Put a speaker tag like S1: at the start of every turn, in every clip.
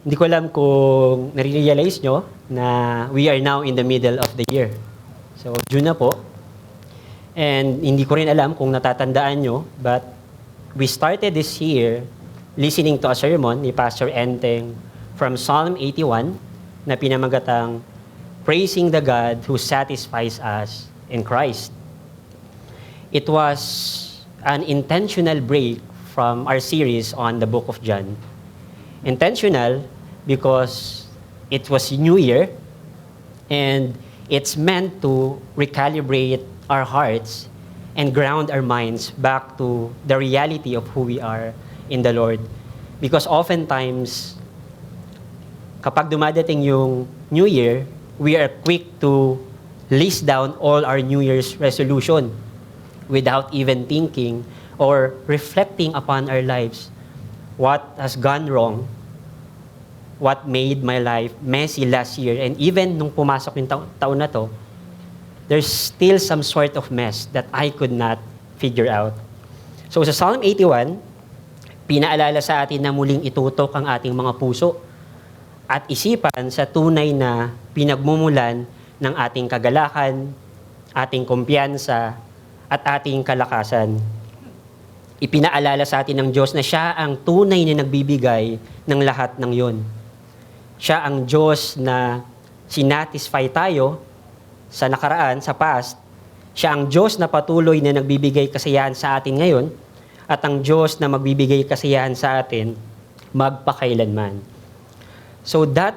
S1: Hindi ko alam kung nare-realize nyo na we are now in the middle of the year. So, June na po. And hindi ko rin alam kung natatandaan nyo, but we started this year listening to a sermon ni Pastor Enteng from Psalm 81 na pinamagatang Praising the God who satisfies us in Christ. It was an intentional break from our series on the book of John. Intentional because it was New Year and it's meant to recalibrate our hearts and ground our minds back to the reality of who we are in the Lord. Because oftentimes, kapag dumadating yung New Year, we are quick to list down all our New Year's resolution without even thinking or reflecting upon our lives. What has gone wrong? What made my life messy last year? And even nung pumasok yung taon na to, there's still some sort of mess that I could not figure out. So sa Psalm 81, pinaalala sa atin na muling itutok ang ating mga puso at isipan sa tunay na pinagmumulan ng ating kagalakan, ating kumpiyansa, at ating kalakasan. Ipinaalala sa atin ng Diyos na siya ang tunay na nagbibigay ng lahat ng yon. Siya ang Diyos na sinatisfy tayo sa nakaraan, sa past. Siya ang Diyos na patuloy na nagbibigay kasiyahan sa atin ngayon at ang Diyos na magbibigay kasiyahan sa atin magpakailanman. So that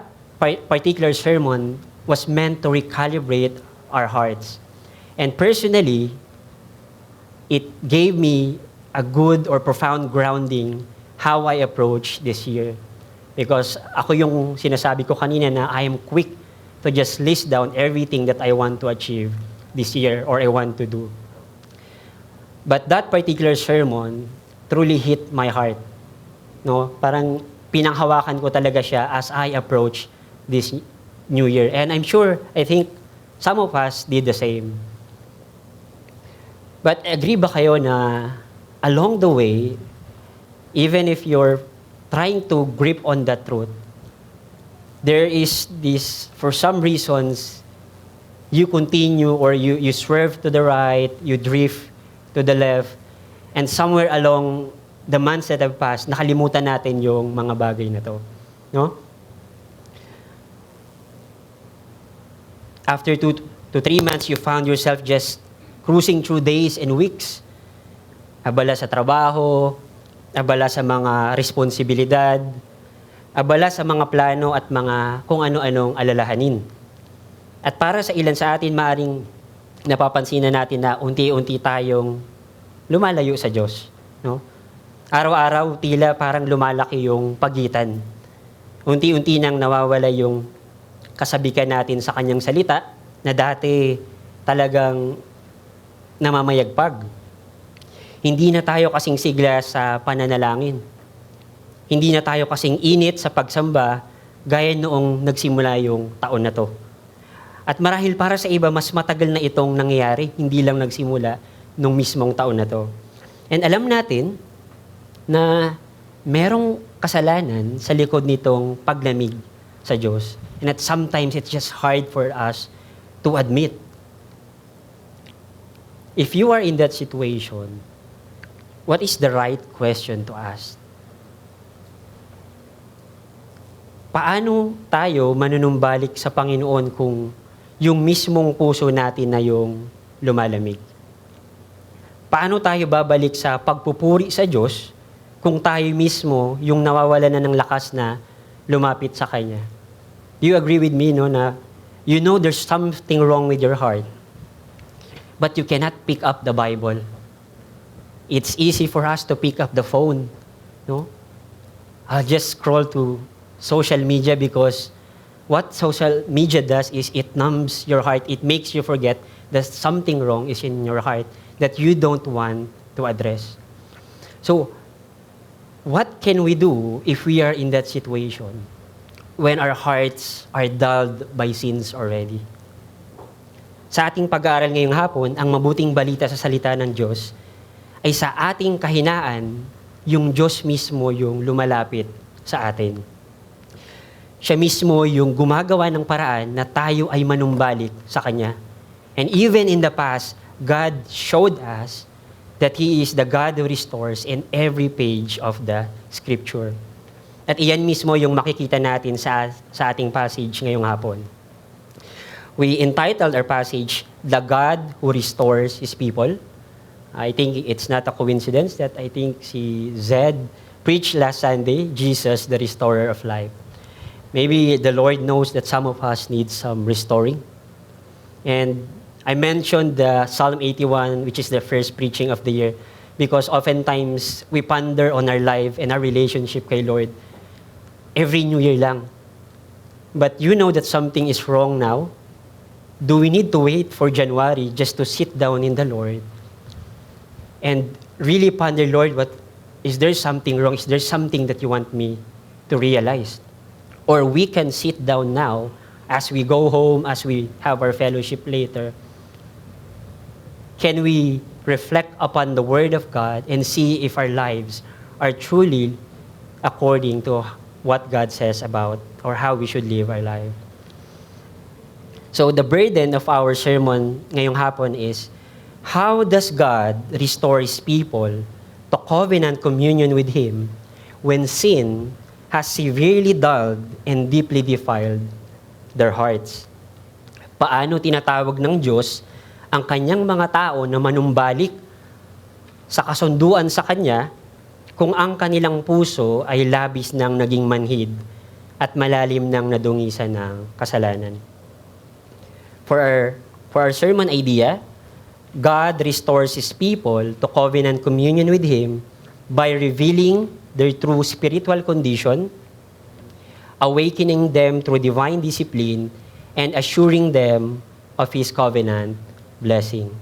S1: particular sermon was meant to recalibrate our hearts. And personally, it gave me a good or profound grounding how I approach this year. Because ako yung sinasabi ko kanina na I am quick to just list down everything that I want to achieve this year or I want to do. But that particular sermon truly hit my heart. No, parang pinanghawakan ko talaga siya as I approach this new year. And I'm sure, I think, some of us did the same. But agree ba kayo na along the way, even if you're trying to grip on that truth, there is this, for some reasons, you continue or you swerve to the right, you drift to the left, and somewhere along the months that have passed, nakalimutan natin yung mga bagay na to. No? After 2 to 3 months, you found yourself just cruising through days and weeks. Abala sa trabaho, abala sa mga responsibilidad, abala sa mga plano at mga kung ano-anong alalahanin. At para sa ilan sa atin, maaring napapansin na natin na unti-unti tayong lumalayo sa Diyos. No? Araw-araw, tila parang lumalaki yung pagitan. Unti-unti nang nawawala yung kasabikan natin sa kanyang salita na dati talagang namamayagpag. Hindi na tayo kasing sigla sa pananalangin. Hindi na tayo kasing init sa pagsamba gaya noong nagsimula yung taon na to. At marahil para sa iba, mas matagal na itong nangyayari, hindi lang nagsimula nung mismong taon na to. And alam natin na merong kasalanan sa likod nitong paglamig sa Diyos. And that sometimes it's just hard for us to admit. If you are in that situation, what is the right question to ask? Paano tayo manunumbalik sa Panginoon kung yung mismong puso natin na yung lumalamig? Paano tayo babalik sa pagpupuri sa Diyos kung tayo mismo yung nawawala na ng lakas na lumapit sa Kanya? Do you agree with me, no, na you know there's something wrong with your heart, but you cannot pick up the Bible? It's easy for us to pick up the phone, no? I'll just scroll to social media because what social media does is it numbs your heart. It makes you forget that something wrong is in your heart that you don't want to address. So, what can we do if we are in that situation when our hearts are dulled by sins already? Sa ating pag-aaral ngayong hapon, ang mabuting balita sa salita ng Diyos ay sa ating kahinaan, yung Diyos mismo yung lumalapit sa atin. siya mismo yung gumagawa ng paraan na tayo ay manumbalik sa Kanya. And even in the past, God showed us that He is the God who restores in every page of the Scripture. At iyan mismo yung makikita natin sa ating passage ngayong hapon. We entitled our passage, The God Who Restores His People. I think it's not a coincidence that I think si Zed preached last Sunday, Jesus, the Restorer of Life. Maybe the Lord knows that some of us need some restoring. And I mentioned the Psalm 81, which is the first preaching of the year, because oftentimes we ponder on our life and our relationship kay Lord every New Year lang. But you know that something is wrong now. Do we need to wait for January just to sit down in the Lord and really ponder, Lord, is there something wrong? Is there something that you want me to realize? Or we can sit down now as we go home, as we have our fellowship later. Can we reflect upon the Word of God and see if our lives are truly according to what God says about or how we should live our life? So the burden of our sermon ngayong hapon is, how does God restore His people to covenant communion with Him when sin has severely dulled and deeply defiled their hearts? Paano tinatawag ng Diyos ang Kanyang mga tao na manumbalik sa kasunduan sa Kanya kung ang kanilang puso ay labis ng naging manhid at malalim ng nadungisan ng kasalanan? For our sermon idea, God restores His people to covenant communion with Him by revealing their true spiritual condition, awakening them through divine discipline, and assuring them of His covenant blessing.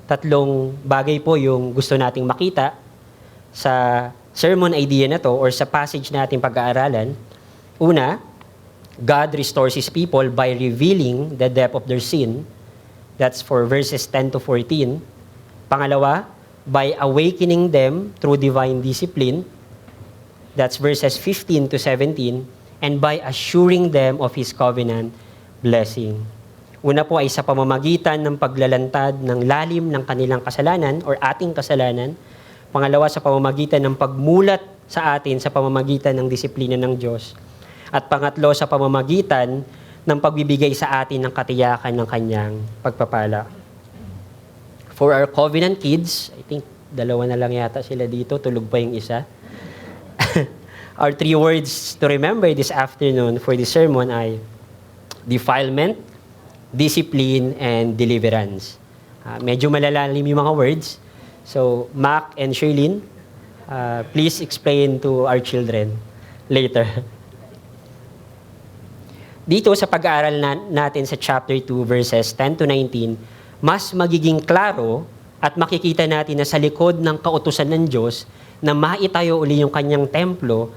S1: Tatlong bagay po yung gusto nating makita sa sermon idea na to or sa passage nating pag-aaralan. Una, God restores His people by revealing the depth of their sin. That's for verses 10 to 14. Pangalawa, by awakening them through divine discipline. That's verses 15 to 17. And by assuring them of His covenant blessing. Una po ay sa pamamagitan ng paglalantad ng lalim ng kanilang kasalanan or ating kasalanan. Pangalawa, sa pamamagitan ng pagmulat sa atin sa pamamagitan ng disiplina ng Diyos. At pangatlo, sa pamamagitan ng pagbibigay sa atin ng katiyakan ng Kanyang pagpapala. For our covenant kids, I think dalawa na lang yata sila dito, tulog pa yung isa. Our 3 words to remember this afternoon for this sermon ay defilement, discipline, and deliverance. Medyo malalalim yung mga words. So, Mac and Sherlyn, please explain to our children later. Dito sa pag-aaral natin sa chapter 2, verses 10 to 19, mas magiging klaro at makikita natin na sa likod ng kautusan ng Diyos na maitayo uli yung Kanyang templo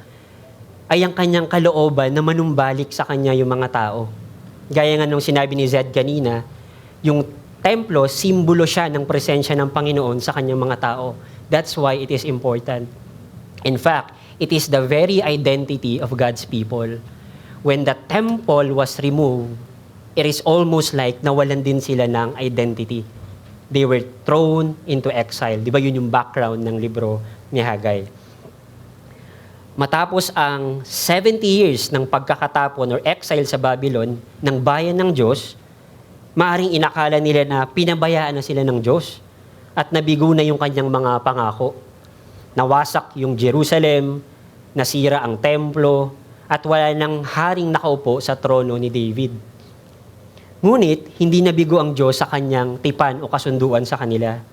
S1: ay ang Kanyang kalooban na manumbalik sa Kanya yung mga tao. Gaya nga nung sinabi ni Zed kanina, yung templo, simbolo siya ng presensya ng Panginoon sa Kanyang mga tao. That's why it is important. In fact, it is the very identity of God's people. When the temple was removed, it is almost like nawalan din sila ng identity. They were thrown into exile. Di ba yun yung background ng libro ni Haggai? Matapos ang 70 years ng pagkakatapon or exile sa Babylon ng bayan ng Diyos, maaring inakala nila na pinabayaan na sila ng Diyos at nabigo na yung Kanyang mga pangako. Nawasak yung Jerusalem, nasira ang templo, at wala nang haring nakaupo sa trono ni David. Ngunit, hindi nabigo ang Diyos sa Kanyang tipan o kasunduan sa kanila.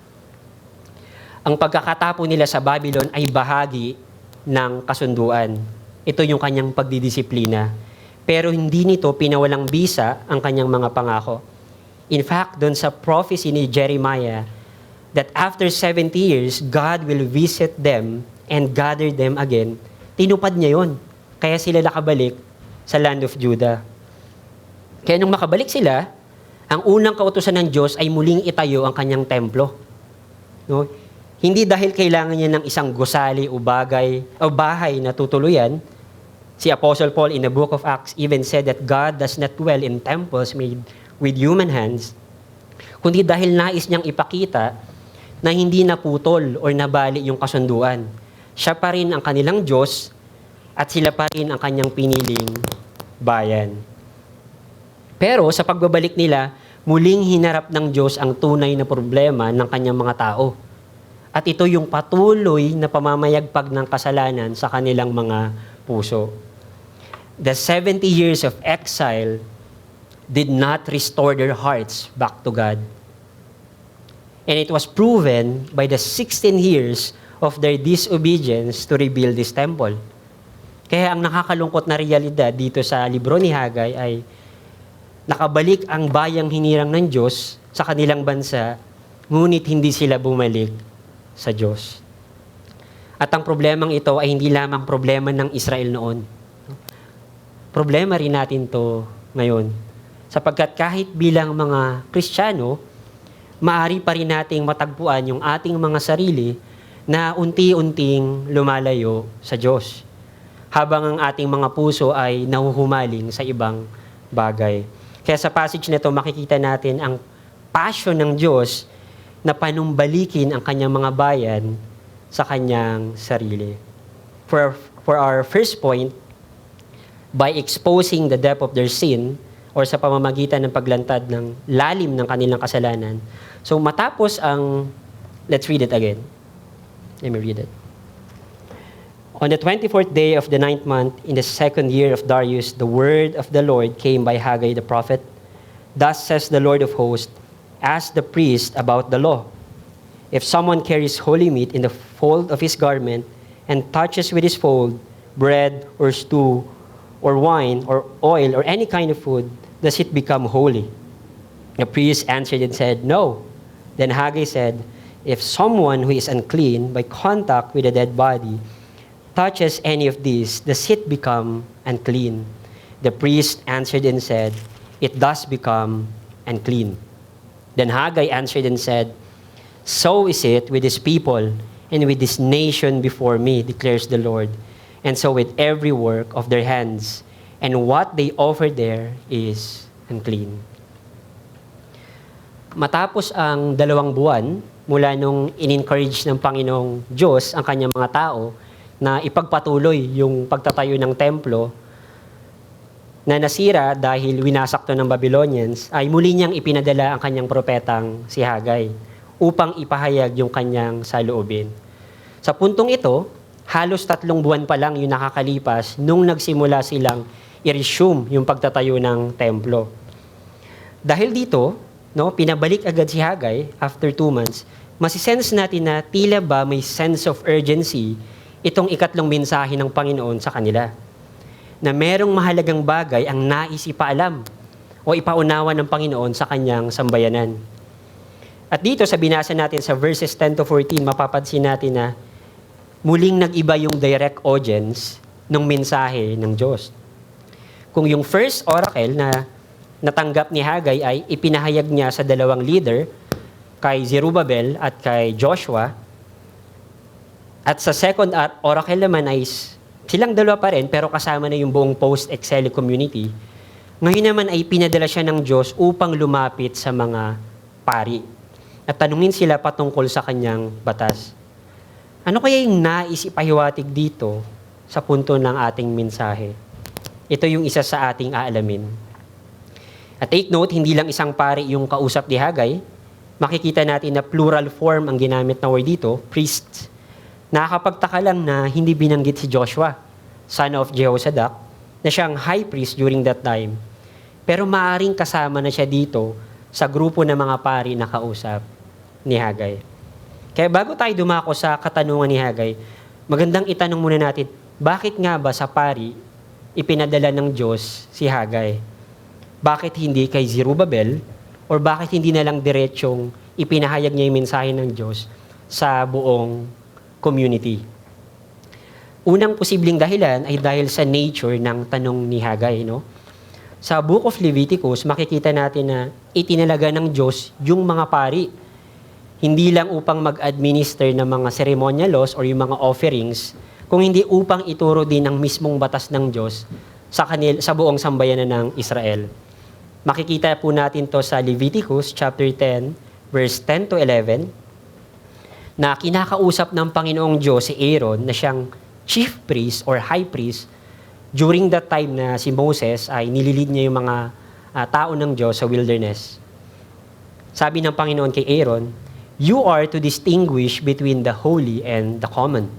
S1: Ang pagkakatapon nila sa Babylon ay bahagi ng kasunduan. Ito yung Kanyang pagdidisiplina. Pero hindi nito pinawalang bisa ang Kanyang mga pangako. In fact, doon sa prophecy ni Jeremiah, that after 70 years, God will visit them and gather them again. Tinupad niya yun. Kaya sila nakabalik sa land of Judah. Kaya nung makabalik sila, ang unang kautusan ng Diyos ay muling itayo ang Kanyang templo. No? Hindi dahil kailangan niya ng isang gusali o bagay o bahay na tutuluyan. Si Apostle Paul in the book of Acts even said that God does not dwell in temples made with human hands, kundi dahil nais niyang ipakita na hindi naputol o nabali yung kasunduan. Siya pa rin ang kanilang Diyos at sila pa rin ang kanyang piniling bayan. Pero sa pagbabalik nila, muling hinarap ng Diyos ang tunay na problema ng kanyang mga tao. At ito yung patuloy na pamamayagpag ng kasalanan sa kanilang mga puso. The 70 years of exile did not restore their hearts back to God. And it was proven by the 16 years of their disobedience to rebuild this temple. Kaya ang nakakalungkot na realidad dito sa libro ni Hagay ay nakabalik ang bayang hinirang ng Diyos sa kanilang bansa, ngunit hindi sila bumalik sa Diyos. At ang problemang ito ay hindi lamang problema ng Israel noon. Problema rin natin to ngayon. Sapagkat kahit bilang mga Kristiyano, maaari pa rin nating matagpuan yung ating mga sarili na unti-unting lumalayo sa Diyos, habang ang ating mga puso ay nahuhumaling sa ibang bagay. Kaya sa passage na ito, makikita natin ang passion ng Diyos na panumbalikin ang kanyang mga bayan sa kanyang sarili. For our first point, by exposing the depth of their sin, or sa pamamagitan ng paglantad ng lalim ng kanilang kasalanan. So matapos ang, let's read it again. Let me read it. On the 24th day of the 9th month, in the 2nd year of Darius, the word of the Lord came by Haggai the prophet. Thus says the Lord of hosts, ask the priest about the law. If someone carries holy meat in the fold of his garment and touches with his fold bread or stew or wine or oil or any kind of food, does it become holy? The priest answered and said, no. Then Haggai said, if someone who is unclean by contact with a dead body touches any of these, does it become unclean? The priest answered and said, it does become unclean. Then Haggai answered and said, so is it with this people and with this nation before me, declares the Lord. And so with every work of their hands, and what they offer there is unclean. Matapos ang 2 buwan, mula nung in-encourage ng Panginoong Diyos ang kanyang mga tao na ipagpatuloy yung pagtatayo ng templo na nasira dahil winasak to ng Babylonians, ay muli niyang ipinadala ang kanyang propetang si Haggai upang ipahayag yung kanyang saloobin. Sa puntong ito, halos 3 buwan pa lang yung nakakalipas nung nagsimula silang i-resume yung pagtatayo ng templo. Dahil dito, pinabalik agad si Haggai after 2 months, masisense natin na tila ba may sense of urgency itong ikatlong mensahe ng Panginoon sa kanila. Na merong mahalagang bagay ang nais ipaalam o ipaunawa ng Panginoon sa kanyang sambayanan. At dito sa binasa natin sa verses 10 to 14, mapapansin natin na muling nag-iba yung direct audience ng mensahe ng Diyos. Kung yung first oracle na natanggap ni Haggai ay ipinahayag niya sa 2 leader, kay Zerubbabel at kay Joshua, at sa second oracle naman ay silang dalawa pa rin pero kasama na yung buong post-exile community, ngayon naman ay pinadala siya ng Diyos upang lumapit sa mga pari at tanungin sila patungkol sa kanyang batas. Ano kaya yung nais ipahiwatig dito sa punto ng ating mensahe? Ito yung isa sa ating aalamin. At take note, hindi lang isang pari yung kausap ni Haggai. Makikita natin na plural form ang ginamit na word dito, priest. Nakakapagtaka lang na hindi binanggit si Joshua, son of Jehozadak, na siyang high priest during that time. Pero maaring kasama na siya dito sa grupo ng mga pari na kausap ni Haggai. Kaya bago tayo dumako sa katanungan ni Haggai, magandang itanong muna natin, bakit nga ba sa pari ipinadala ng Diyos si Haggai? Bakit hindi kay Zerubbabel? Or bakit hindi na lang diretsong ipinahayag niya yung mensahe ng Diyos sa buong community? Unang posibleng dahilan ay dahil sa nature ng tanong ni Haggai, no? Sa Book of Leviticus, makikita natin na itinalaga ng Diyos yung mga pari. Hindi lang upang mag-administer ng mga ceremonial laws or yung mga offerings kung hindi upang ituro din ang mismong batas ng Diyos sa buong sambayanan ng Israel. Makikita po natin to sa Leviticus chapter 10, verse 10 to 11, na kinakausap ng Panginoong Diyos si Aaron na siyang chief priest or high priest during that time na si Moses ay nililid niya yung mga tao ng Diyos sa wilderness. Sabi ng Panginoon kay Aaron, "You are to distinguish between the holy and the common,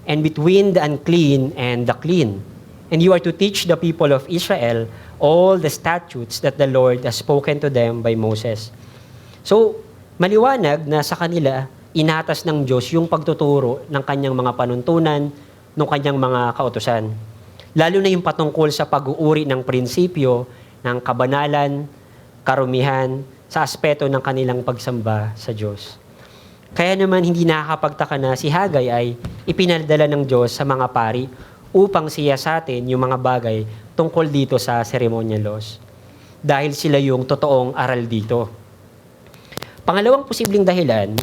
S1: and between the unclean and the clean. And you are to teach the people of Israel all the statutes that the Lord has spoken to them by Moses." So, maliwanag na sa kanila, inatas ng Diyos yung pagtuturo ng kanyang mga panuntunan, ng kanyang mga kautusan. Lalo na yung patungkol sa pag-uuri ng prinsipyo, ng kabanalan, karumihan, sa aspeto ng kanilang pagsamba sa Diyos. Kaya naman hindi nakakapagtaka na si Hagay ay ipinadala ng Diyos sa mga pari upang siyasatin yung mga bagay tungkol dito sa ceremonial laws. Dahil sila yung totoong aral dito. Pangalawang posibleng dahilan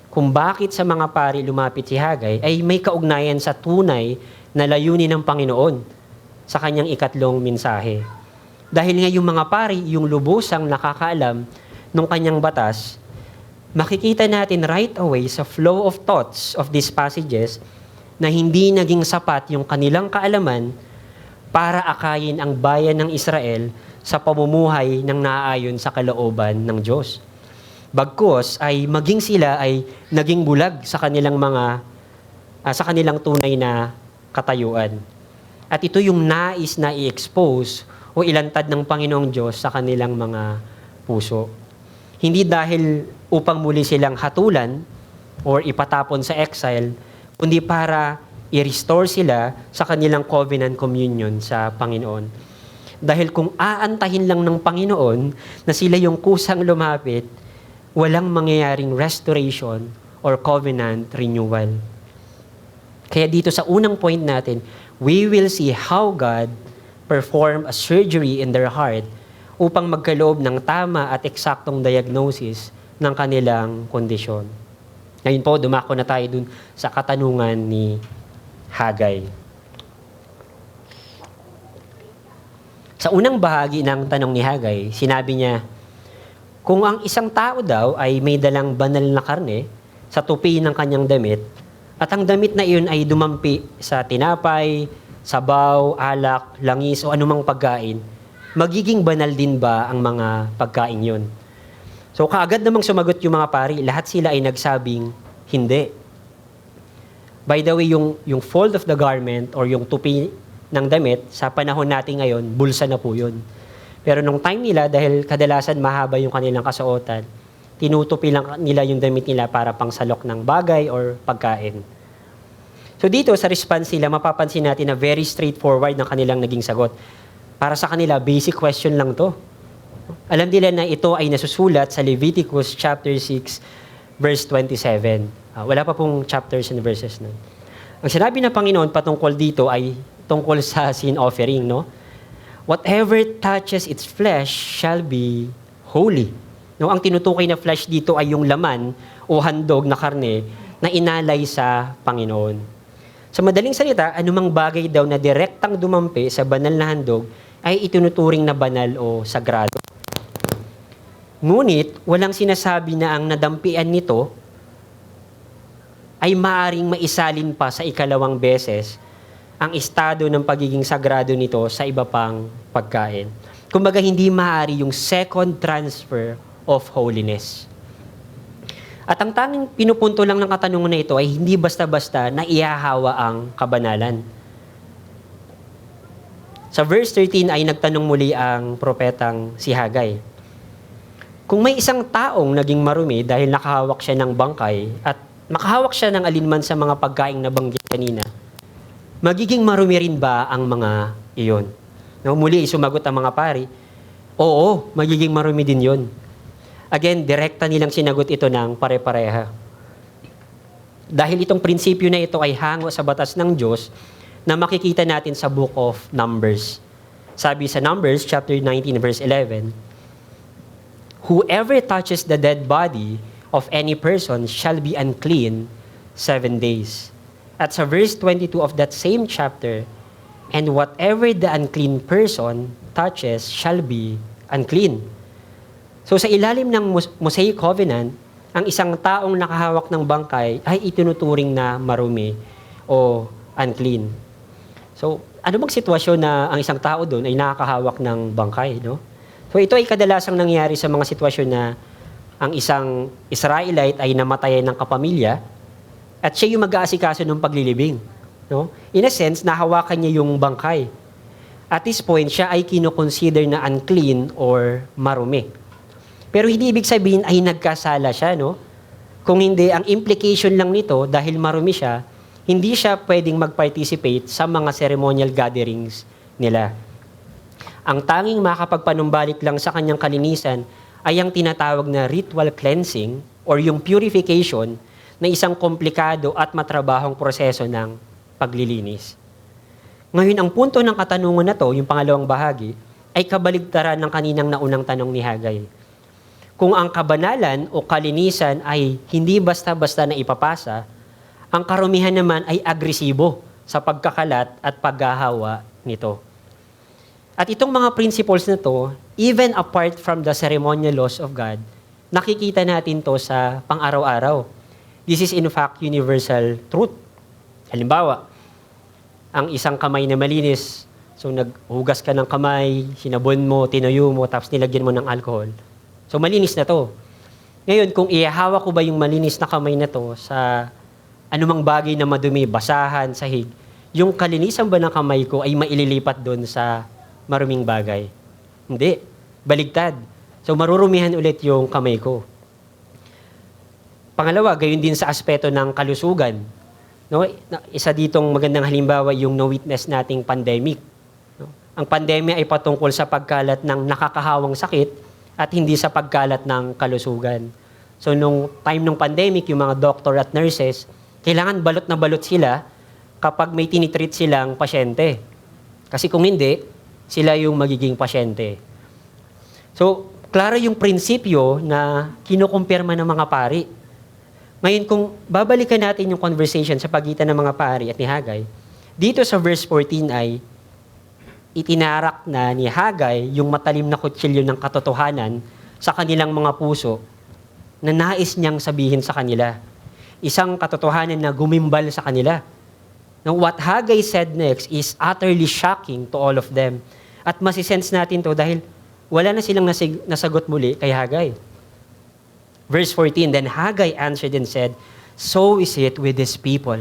S1: kung bakit sa mga pari lumapit si Hagay ay may kaugnayan sa tunay na layunin ng Panginoon sa kanyang ikatlong mensahe. Dahil nga yung mga pari, yung lubusang nakakaalam ng kanyang batas, makikita natin right away sa flow of thoughts of these passages na hindi naging sapat yung kanilang kaalaman para akayin ang bayan ng Israel sa pamumuhay ng naaayon sa kalooban ng Diyos. Bagkus ay maging sila ay naging bulag sa kanilang sa kanilang tunay na katayuan. At ito yung nais na i-expose o ilantad ng Panginoong Diyos sa kanilang mga puso. Hindi dahil upang muli silang hatulan or ipatapon sa exile, kundi para i-restore sila sa kanilang covenant communion sa Panginoon. Dahil kung aantahin lang ng Panginoon na sila yung kusang lumapit, walang mangyayaring restoration or covenant renewal. Kaya dito sa unang point natin, we will see how God perform a surgery in their heart upang magkaloob ng tama at eksaktong diagnosis ng kanilang kondisyon. Ngayon po, dumako na tayo dun sa katanungan ni Hagay. Sa unang bahagi ng tanong ni Hagay, sinabi niya, kung ang isang tao daw ay may dalang banal na karne sa tupi ng kanyang damit, at ang damit na iyon ay dumampi sa tinapay, sabaw, alak, langis o anumang pagkain, magiging banal din ba ang mga pagkain yun? So kaagad namang sumagot yung mga pari, lahat sila ay nagsabing hindi. By the way, yung fold of the garment or yung tupi ng damit, sa panahon natin ngayon, bulsa na po yun. Pero nung time nila, dahil kadalasan mahaba yung kanilang kasuotan, tinutupi lang nila yung damit nila para pangsalok ng bagay or pagkain. So dito, sa response nila, mapapansin natin na very straightforward ng kanilang naging sagot. Para sa kanila, basic question lang to. Alam nila na ito ay nasusulat sa Leviticus chapter 6, verse 27. Wala pa pong chapters and verses na. Ang sinabi ng Panginoon patungkol dito ay tungkol sa sin offering, no? Whatever touches its flesh shall be holy. No, ang tinutukoy na flesh dito ay yung laman o handog na karne na inalay sa Panginoon. Sa madaling salita, anumang bagay daw na direktang dumampi sa banal na handog ay itinuturing na banal o sagrado. Ngunit, walang sinasabi na ang nadampian nito ay maaring maisalin pa sa ikalawang beses ang estado ng pagiging sagrado nito sa iba pang pagkain. Kumbaga, hindi maaari yung second transfer of holiness. At ang tanging pinupunto lang ng katanungan na ito ay hindi basta-basta na ihahawa ang kabanalan. Sa verse 13 ay nagtanong muli ang propetang si Hagay. Kung may isang taong naging marumi dahil nakahawak siya ng bangkay at makahawak siya ng alinman sa mga pagkaing nabanggit kanina, magiging marumi rin ba ang mga iyon? No, muli sumagot ang mga pari, oo, magiging marumi din yon. Again, direkta nilang sinagot ito ng pare-pareha. Dahil itong prinsipyo na ito ay hango sa batas ng Diyos na makikita natin sa Book of Numbers. Sabi sa Numbers chapter 19 verse 11, whoever touches the dead body of any person shall be unclean 7 days. At sa verse 22 of that same chapter, and whatever the unclean person touches shall be unclean. So sa ilalim ng Mosaic Covenant, ang isang taong nakahawak ng bangkay ay itinuturing na marumi o unclean. So ano bang sitwasyon na ang isang tao doon ay nakakahawak ng bangkay, no? So ito ay kadalasang nangyari sa mga sitwasyon na ang isang Israelite ay namatayan ng kapamilya at siya yung mag-aasikaso ng paglilibing. No? In a sense, nahawakan niya yung bangkay. At this point, siya ay kinoconsider na unclean or marumi. Pero hindi ibig sabihin ay nagkasala siya. No? Kung hindi, ang implication lang nito, dahil marumi siya, hindi siya pwedeng mag-participate sa mga ceremonial gatherings nila. Ang tanging makapagpanumbalik lang sa kanyang kalinisan ay ang tinatawag na ritual cleansing or yung purification na isang komplikado at matrabahong proseso ng paglilinis. Ngayon, ang punto ng katanungan na to, yung pangalawang bahagi, ay kabaligtaran ng kaninang naunang tanong ni Hagay. Kung ang kabanalan o kalinisan ay hindi basta-basta na ipapasa, ang karumihan naman ay agresibo sa pagkakalat at paghahawa nito. At itong mga principles na to, even apart from the ceremonial laws of God, nakikita natin to sa pang-araw-araw. This is in fact universal truth. Halimbawa, ang isang kamay na malinis, so naghugas ka ng kamay, sinabon mo, tinuyo mo, tapos nilagyan mo ng alcohol. So malinis na to. Ngayon, kung ihahawa ko ba yung malinis na kamay na to sa anumang bagay na madumi, basahan, sahig, yung kalinisan ba ng kamay ko ay maililipat doon sa maruming bagay? Hindi. Baligtad. So marurumihan ulit yung kamay ko. Pangalawa, gayon din sa aspeto ng kalusugan. No, isa ditong magandang halimbawa yung na-witness nating pandemic. No? Ang pandemya ay patungkol sa pagkalat ng nakakahawang sakit at hindi sa pagkalat ng kalusugan. So nung time ng pandemic, yung mga doctor at nurses, kailangan balot na balot sila kapag may tinitreat silang pasyente. Kasi kung hindi, sila yung magiging pasyente. So, klaro yung prinsipyo na kinukumpirma ng mga pari. Ngayon, kung babalikan natin yung conversation sa pagitan ng mga pari at ni Hagay, dito sa verse 14 ay itinarak na ni Hagay yung matalim na kutsilyo ng katotohanan sa kanilang mga puso na nais niyang sabihin sa kanila. Isang katotohanan na gumimbal sa kanila. Now, what Hagay said next is utterly shocking to all of them. At masisense natin to dahil wala na silang nasagot muli kay Hagay. Verse 14, then Haggai answered and said, so is it with this people,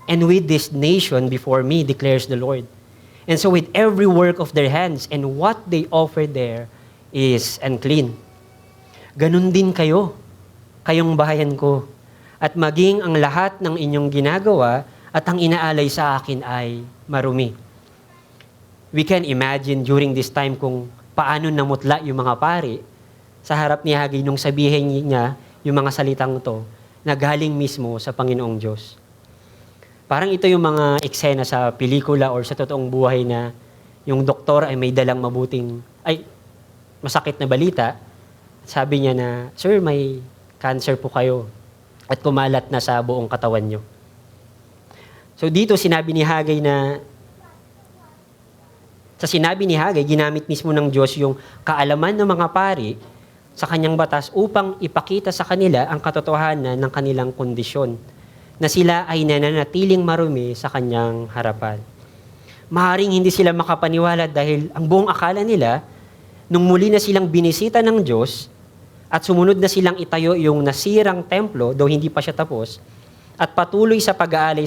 S1: and with this nation before me, declares the Lord. And so with every work of their hands, and what they offer there is unclean. Ganun din kayo, kayong bahayan ko, at maging ang lahat ng inyong ginagawa at ang inaalay sa akin ay marumi. We can imagine during this time kung paano namutla yung mga pari sa harap ni Haggai nung sabihin niya yung mga salitang to na galing mismo sa Panginoong Diyos. Parang ito yung mga eksena sa pelikula or sa totoong buhay na yung doktor ay may dalang masakit na balita. Sabi niya na, sir, may cancer po kayo at kumalat na sa buong katawan niyo. So dito sinabi ni Haggai na sa sinabi ni Haggai, ginamit mismo ng Diyos yung kaalaman ng mga pari sa kanyang batas upang ipakita sa kanila ang katotohanan ng kanilang kondisyon na sila ay nananatiling marumi sa kanyang harapan. Maaaring hindi sila makapaniwala dahil ang buong akala nila, nung muli na silang binisita ng Diyos at sumunod na silang itayo yung nasirang templo, though hindi pa siya tapos, at patuloy sa pag-aalay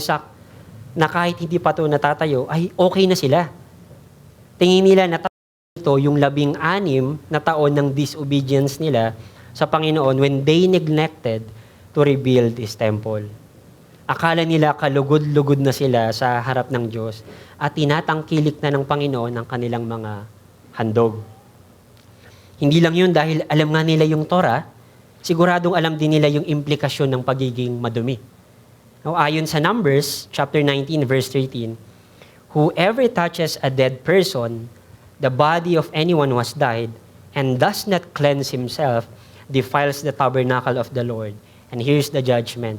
S1: na kahit hindi pa ito natatayo, ay okay na sila. Tingin nila na ito yung 16 na taon ng disobedience nila sa Panginoon when they neglected to rebuild His temple. Akala nila kalugod-lugod na sila sa harap ng Diyos at tinatangkilik na ng Panginoon ang kanilang mga handog. Hindi lang yun dahil alam nga nila yung Torah, siguradong alam din nila yung implikasyon ng pagiging madumi. Now, ayon sa Numbers, chapter 19, verse 13, whoever touches a dead person, the body of anyone who has died, and does not cleanse himself, defiles the tabernacle of the Lord. And here's the judgment,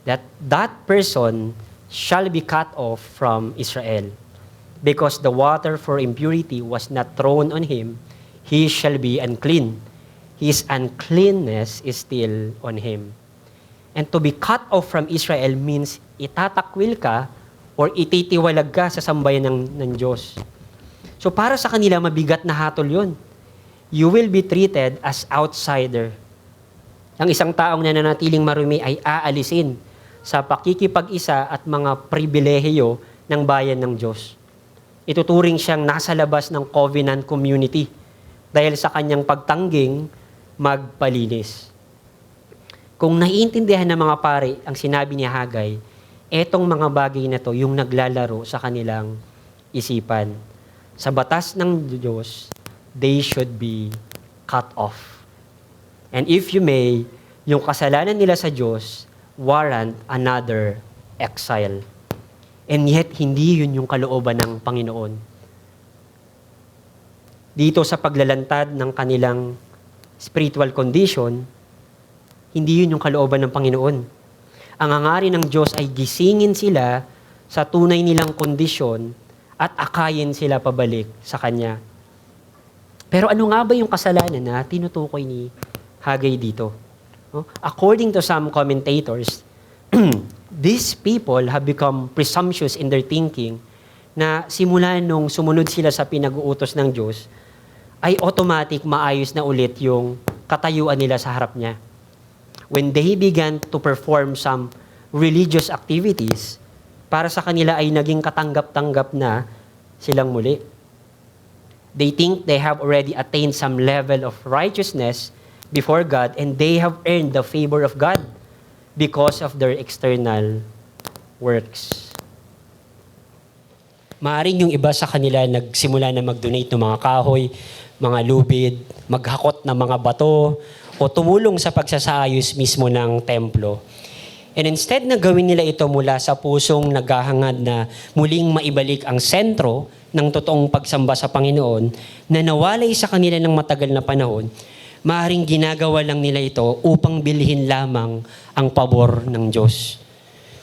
S1: that person shall be cut off from Israel. Because the water for impurity was not thrown on him, he shall be unclean. His uncleanness is still on him. And to be cut off from Israel means itatakwil ka or ititiwalag ka sa sambayan ng Diyos. So para sa kanila, mabigat na hatol yun. You will be treated as outsider. Ang isang taong nananatiling marumi ay aalisin sa pakikipag-isa at mga pribilehiyo ng bayan ng Diyos. Ituturing siyang nasa labas ng covenant community dahil sa kanyang pagtangging magpalinis. Kung naiintindihan ng mga pari ang sinabi ni Hagay, etong mga bagay na to yung naglalaro sa kanilang isipan. Sa batas ng Diyos, they should be cut off. And if you may, yung kasalanan nila sa Diyos warrant another exile. And yet, hindi yun yung kalooban ng Panginoon. Dito sa paglalantad ng kanilang spiritual condition, hindi yun yung kalooban ng Panginoon. Ang hangarin ng Diyos ay gisingin sila sa tunay nilang kondisyon at akayin sila pabalik sa Kanya. Pero ano nga ba yung kasalanan na tinutukoy ni Hagay dito? According to some commentators, these people have become presumptuous in their thinking na simula nung sumunod sila sa pinag-uutos ng Diyos, ay automatic maayos na ulit yung katayuan nila sa harap niya. When they began to perform some religious activities, para sa kanila ay naging katanggap-tanggap na silang muli. They think they have already attained some level of righteousness before God and they have earned the favor of God because of their external works. Maaring yung iba sa kanila nagsimula na mag-donate ng mga kahoy, mga lubid, maghakot ng mga bato, o tumulong sa pagsasaayos mismo ng templo. And instead na gawin nila ito mula sa pusong naghahangad na muling maibalik ang sentro ng totoong pagsamba sa Panginoon na nawalay sa kanila ng matagal na panahon, maaring ginagawa lang nila ito upang bilhin lamang ang pabor ng Diyos.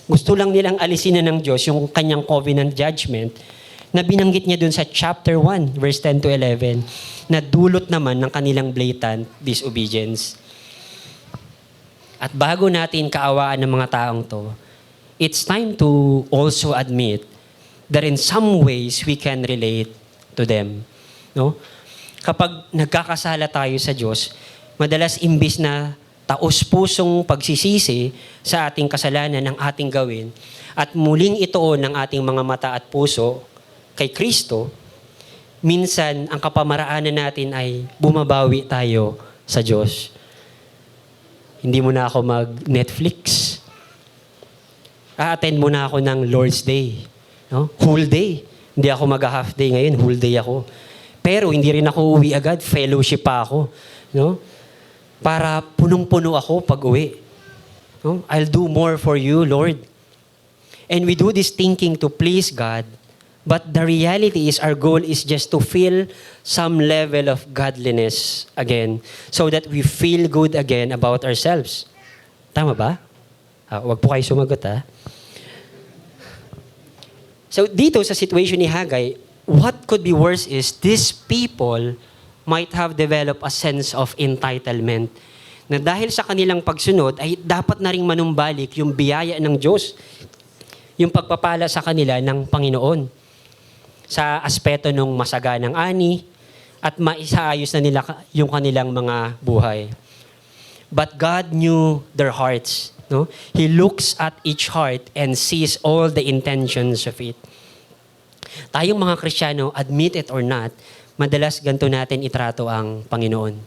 S1: Gusto lang nilang alisin na ng Diyos yung kanyang covenant judgment na binanggit niya dun sa chapter 1, verse 10 to 11, na dulot naman ng kanilang blatant disobedience. At bago natin kaawaan ng mga taong to, it's time to also admit that in some ways we can relate to them. No? Kapag nagkakasala tayo sa Diyos, madalas imbis na taos-pusong pagsisisi sa ating kasalanan ng ating gawin at muling ituon ng ating mga mata at puso kay Kristo, minsan ang kapamaraanan natin ay bumabawi tayo sa Diyos. Hindi mo na ako mag-Netflix. A-attend mo na ako ng Lord's Day. No? Whole day. Hindi ako mag-half day ngayon, whole day ako. Pero hindi rin ako uwi agad, fellowship pa ako. No? Para punong-puno ako pag uwi. No? I'll do more for you, Lord. And we do this thinking to please God, but the reality is our goal is just to feel some level of godliness again so that we feel good again about ourselves. Tama ba? Wag po kayo sumagot, ha? So dito sa situation ni Hagay, what could be worse is these people might have developed a sense of entitlement na dahil sa kanilang pagsunod ay dapat na rin manumbalik yung biyaya ng Diyos, yung pagpapala sa kanila ng Panginoon sa aspeto ng masaganang ani at maisaayos na nila yung kanilang mga buhay. But God knew their hearts. No? He looks at each heart and sees all the intentions of it. Tayong mga Kristiyano, admit it or not, madalas ganito natin itrato ang Panginoon.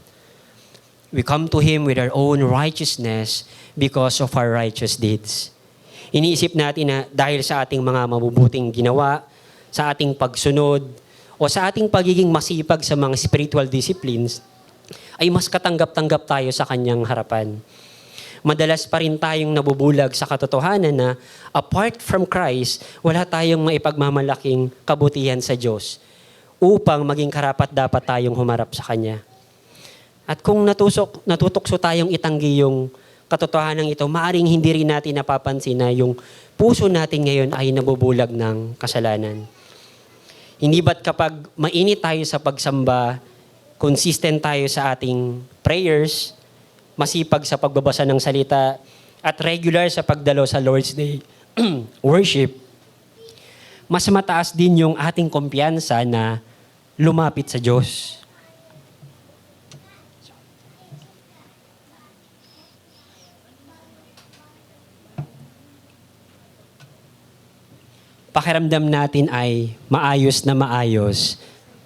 S1: We come to Him with our own righteousness because of our righteous deeds. Iniisip natin na dahil sa ating mga mabubuting ginawa, sa ating pagsunod, o sa ating pagiging masipag sa mga spiritual disciplines, ay mas katanggap-tanggap tayo sa Kanyang harapan. Madalas pa rin tayong nabubulag sa katotohanan na apart from Christ, wala tayong maipagmamalaking kabutihan sa Diyos upang maging karapat-dapat tayong humarap sa Kanya. At kung natutokso tayong itanggi yung katotohanan ito, maaring hindi rin natin napapansin na yung puso natin ngayon ay nabubulag ng kasalanan? Hindi ba't kapag mainit tayo sa pagsamba, consistent tayo sa ating prayers, masipag sa pagbabasa ng salita, at regular sa pagdalo sa Lord's Day worship, mas mataas din yung ating kumpiyansa na lumapit sa Diyos. Pakiramdam natin ay maayos na maayos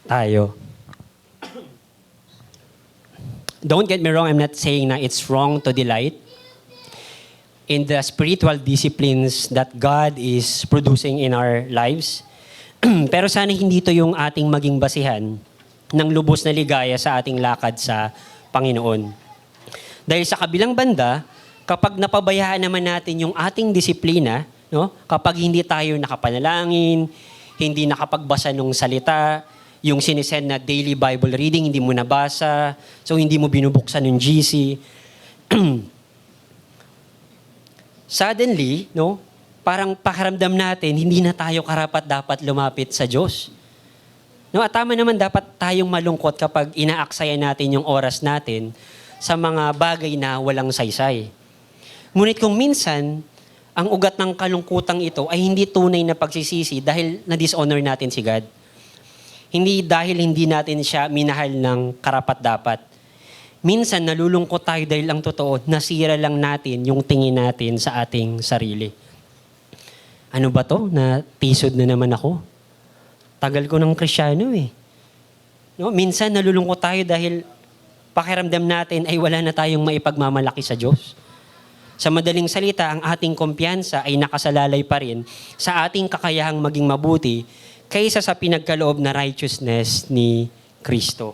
S1: tayo. Don't get me wrong, I'm not saying na it's wrong to delight in the spiritual disciplines that God is producing in our lives. Pero sana hindi ito yung ating maging basihan ng lubos na ligaya sa ating lakad sa Panginoon. Dahil sa kabilang banda, kapag napabayaan naman natin yung ating disiplina, no? Kapag hindi tayo nakapanalangin, hindi nakapagbasa ng salita, yung sinisend na daily Bible reading, hindi mo nabasa, so hindi mo binubuksan yung GC. Suddenly, no? Parang pakiramdam natin, hindi na tayo karapat-dapat lumapit sa Diyos. No, at tama naman dapat tayong malungkot kapag inaaksaya natin yung oras natin sa mga bagay na walang saysay. Ngunit kung minsan, ang ugat ng kalungkutang ito ay hindi tunay na pagsisisi dahil na-dishonor natin si God. Hindi dahil hindi natin siya minahal ng karapat-dapat. Minsan nalulungkot tayo dahil ang totoo, nasira lang natin yung tingin natin sa ating sarili. Ano ba to? Natisod na naman ako. Tagal ko ng Kristiyano eh. No? Minsan nalulungkot tayo dahil pakiramdam natin ay wala na tayong maipagmamalaki sa Diyos. Sa madaling salita, ang ating kumpiyansa ay nakasalalay pa rin sa ating kakayahang maging mabuti kaysa sa pinagkaloob na righteousness ni Kristo.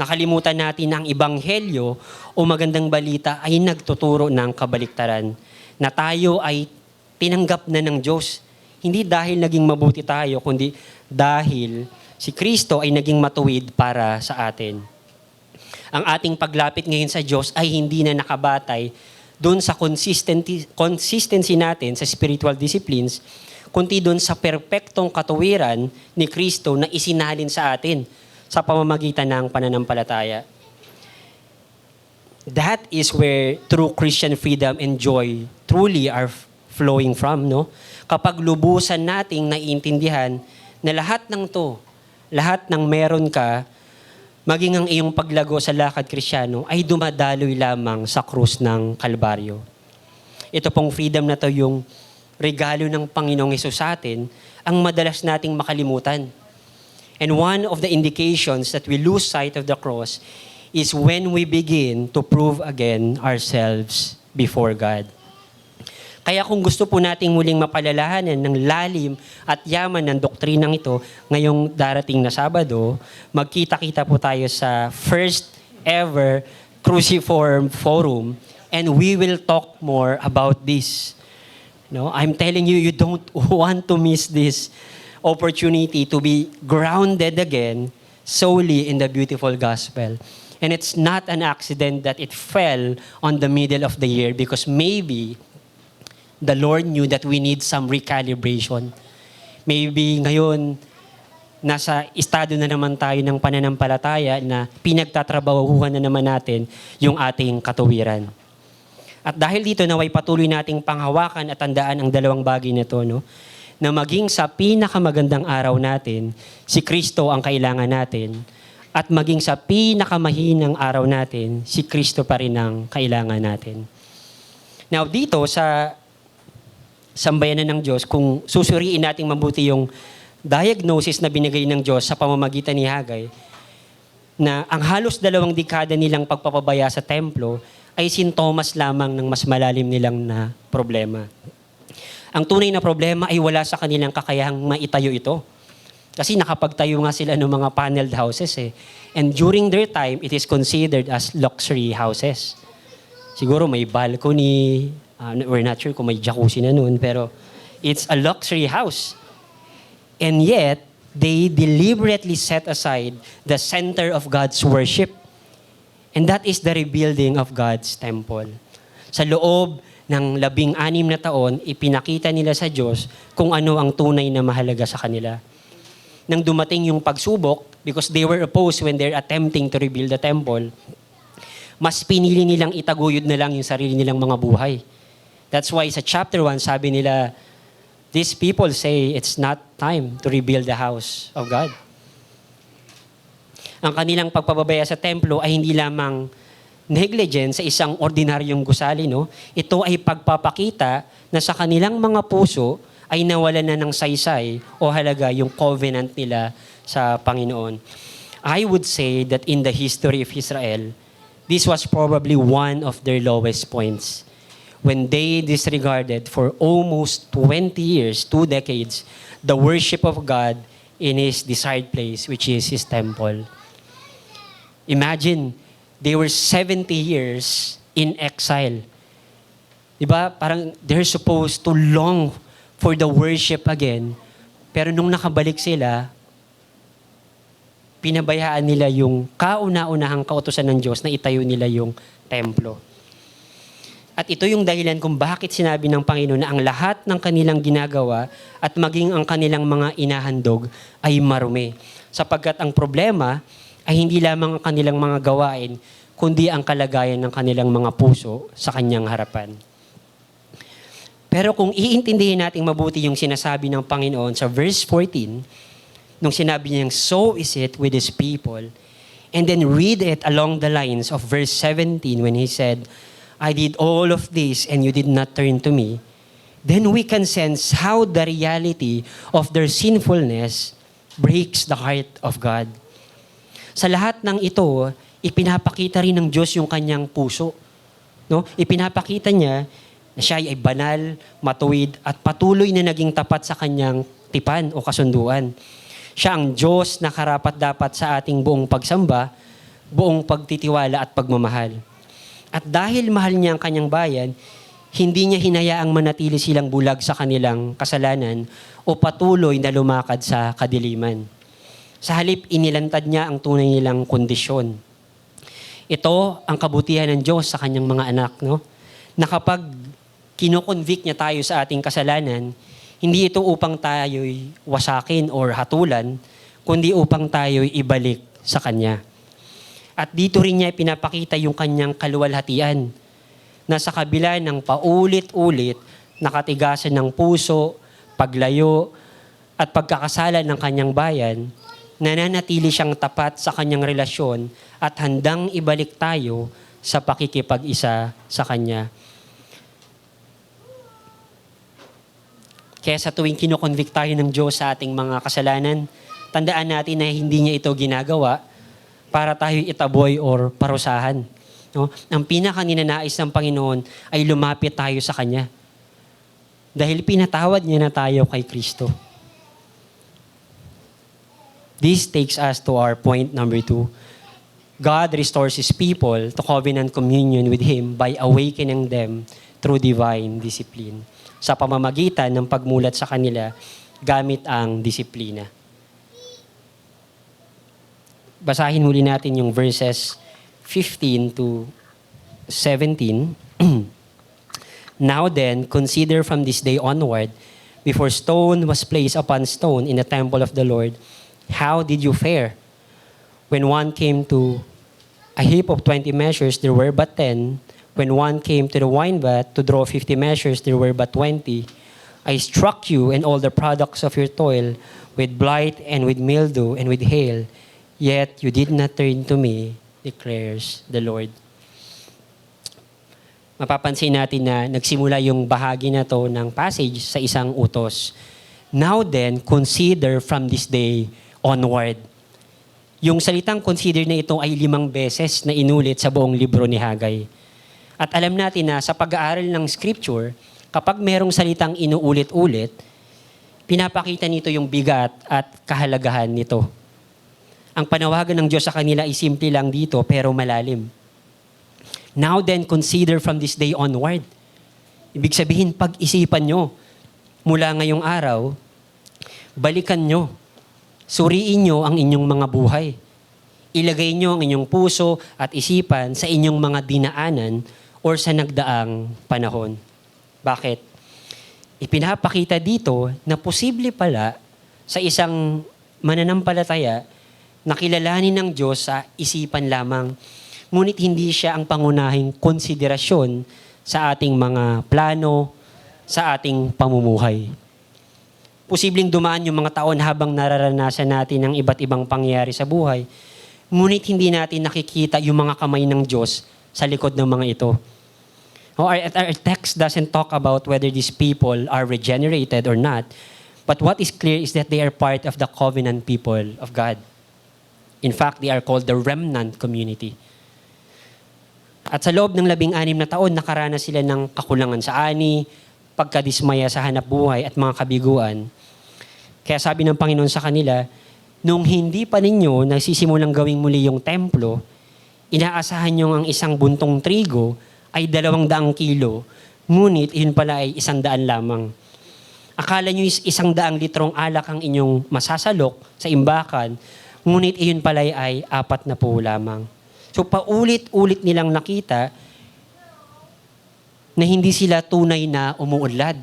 S1: Nakalimutan natin na ang ebanghelyo o magandang balita ay nagtuturo ng kabaliktaran na tayo ay tinanggap na ng Diyos. Hindi dahil naging mabuti tayo, kundi dahil si Kristo ay naging matuwid para sa atin. Ang ating paglapit ngayon sa Diyos ay hindi na nakabatay doon sa consistency natin sa spiritual disciplines, kundi doon sa perpektong katuwiran ni Kristo na isinalin sa atin sa pamamagitan ng pananampalataya. That is where true Christian freedom and joy truly are flowing from, no? Kapag lubusan nating naiintindihan na lahat ng to, lahat ng meron ka, maging ang iyong paglago sa lakad Kristiyano ay dumadaloy lamang sa krus ng Kalbaryo. Ito pong freedom na to yung regalo ng Panginoong Hesus sa atin, ang madalas nating makalimutan. And one of the indications that we lose sight of the cross is when we begin to prove again ourselves before God. Kaya kung gusto po nating muling mapalalahanan ng lalim at yaman ng doktrinang ito ngayong darating na Sabado, magkita-kita po tayo sa first ever Cruciform Forum and we will talk more about this. No, I'm telling you, you don't want to miss this opportunity to be grounded again solely in the beautiful gospel. And it's not an accident that it fell on the middle of the year because maybe the Lord knew that we need some recalibration. Maybe ngayon, nasa estado na naman tayo ng pananampalataya na pinagtatrabahuhan na naman natin yung ating katuwiran. At dahil dito naway patuloy nating panghawakan at tandaan ang dalawang bagay na ito, no? Na maging sa pinakamagandang araw natin, si Kristo ang kailangan natin. At maging sa pinakamahinang araw natin, si Kristo pa rin ang kailangan natin. Now dito sa sambayanan ng Diyos, kung susuriin nating mabuti yung diagnosis na binigay ng Diyos sa pamamagitan ni Hagay, na ang halos 2 dekada nilang pagpapabaya sa templo ay sintomas lamang ng mas malalim nilang na problema. Ang tunay na problema ay wala sa kanilang kakayahang maitayo ito. Kasi nakapagtayo nga sila ng mga paneled houses eh. And during their time, it is considered as luxury houses. Siguro may balcony, we're not sure kung may jacuzzi na noon, pero it's a luxury house. And yet, they deliberately set aside the center of God's worship. And that is the rebuilding of God's temple. Sa loob ng 16 na taon, ipinakita nila sa Diyos kung ano ang tunay na mahalaga sa kanila. Nang dumating yung pagsubok, because they were opposed when they're attempting to rebuild the temple, mas pinili nilang itaguyod na lang yung sarili nilang mga buhay. That's why sa chapter 1, sabi nila, these people say it's not time to rebuild the house of God. Ang kanilang pagpapabaya sa templo ay hindi lamang negligence sa isang ordinaryong gusali, no? Ito ay pagpapakita na sa kanilang mga puso ay nawalan na ng saysay o halaga yung covenant nila sa Panginoon. I would say that in the history of Israel, this was probably one of their lowest points when they disregarded for almost 20 years, 2 decades, the worship of God in His desired place, which is His temple. Imagine, they were 70 years in exile. Diba? Parang they're supposed to long for the worship again. Pero nung nakabalik sila, pinabayaan nila yung kauna-unahang kautusan ng Diyos na itayo nila yung templo. At ito yung dahilan kung bakit sinabi ng Panginoon na ang lahat ng kanilang ginagawa at maging ang kanilang mga inahandog ay marumi. Sapagkat ang problema ay hindi lamang ang kanilang mga gawain, kundi ang kalagayan ng kanilang mga puso sa kanyang harapan. Pero kung iintindihin natin mabuti yung sinasabi ng Panginoon sa verse 14, nung sinabi niyang, so is it with His people, and then read it along the lines of verse 17 when He said, I did all of this and you did not turn to me, then we can sense how the reality of their sinfulness breaks the heart of God. Sa lahat ng ito, ipinapakita rin ng Diyos yung kanyang puso. No? Ipinapakita niya na siya ay banal, matuwid, at patuloy na naging tapat sa kanyang tipan o kasunduan. Siya ang Diyos na karapat-dapat sa ating buong pagsamba, buong pagtitiwala at pagmamahal. At dahil mahal niya ang kanyang bayan, hindi niya hinayaang manatili silang bulag sa kanilang kasalanan o patuloy na lumakad sa kadiliman. Sa halip, inilantad niya ang tunay nilang kondisyon. Ito ang kabutihan ng Diyos sa kanyang mga anak, no? Na kapag kinoconvict niya tayo sa ating kasalanan, hindi ito upang tayo'y wasakin or hatulan, kundi upang tayo'y ibalik sa Kanya. At dito rin niya pinapakita yung kanyang kaluwalhatian na sa kabila ng paulit-ulit na katigasan ng puso, paglayo, at pagkakasala ng kanyang bayan, nananatili siyang tapat sa kanyang relasyon at handang ibalik tayo sa pakikipag-isa sa Kanya. Kaya sa tuwing kinoconvict tayo ng Diyos sa ating mga kasalanan, tandaan natin na hindi niya ito ginagawa para tayo itaboy or parusahan. No? Ang pinaka-ninanais ng Panginoon ay lumapit tayo sa Kanya. Dahil pinatawad niya na tayo kay Kristo. This takes us to our point number 2. God restores His people to covenant communion with Him by awakening them through divine discipline. Sa pamamagitan ng pagmulat sa kanila gamit ang disiplina. Basahin muli natin yung verses 15 to 17. Now then, consider from this day onward, before stone was placed upon stone in the temple of the Lord, how did you fare? When one came to a heap of 20 measures, there were but 10. When one came to the wine vat to draw 50 measures, there were but 20. I struck you and all the products of your toil with blight and with mildew and with hail. Yet you did not turn to me, declares the Lord. Mapapansin natin na nagsimula yung bahagi na to ng passage sa isang utos. Now then, consider from this day onward. Yung salitang consider na ito ay 5 beses na inulit sa buong libro ni Haggai. At alam natin na sa pag-aaral ng scripture, kapag merong salitang inuulit-ulit, pinapakita nito yung bigat at kahalagahan nito. Ang panawagan ng Diyos sa kanila ay simple lang dito pero malalim. Now then, consider from this day onward. Ibig sabihin, pag-isipan nyo mula ngayong araw, balikan nyo. Suriin nyo ang inyong mga buhay. Ilagay nyo ang inyong puso at isipan sa inyong mga dinaanan or sa nagdaang panahon. Bakit? Ipinapakita dito na posible pala sa isang mananampalataya na kilalanin ng Diyos sa isipan lamang, ngunit hindi siya ang pangunahing konsiderasyon sa ating mga plano, sa ating pamumuhay. Posibleng dumaan yung mga taon habang nararanasan natin ang iba't ibang pangyayari sa buhay, ngunit hindi natin nakikita yung mga kamay ng Diyos sa likod ng mga ito. Our text doesn't talk about whether these people are regenerated or not, but what is clear is that they are part of the covenant people of God. In fact, they are called the remnant community. At sa loob ng 16 na taon, nakaranas sila ng kakulangan sa ani, pagkadismaya sa hanap buhay at mga kabiguan. Kaya sabi ng Panginoon sa kanila, nung hindi pa ninyo nagsisimulang gawing muli yung templo, inaasahan nyo ang isang buntong trigo ay 200 kilo, ngunit yun pala ay 100 lamang. Akala nyo 100 litrong alak ang inyong masasalok sa imbakan, ngunit iyon pala ay 40 lamang. So paulit-ulit nilang nakita na hindi sila tunay na umuunlad.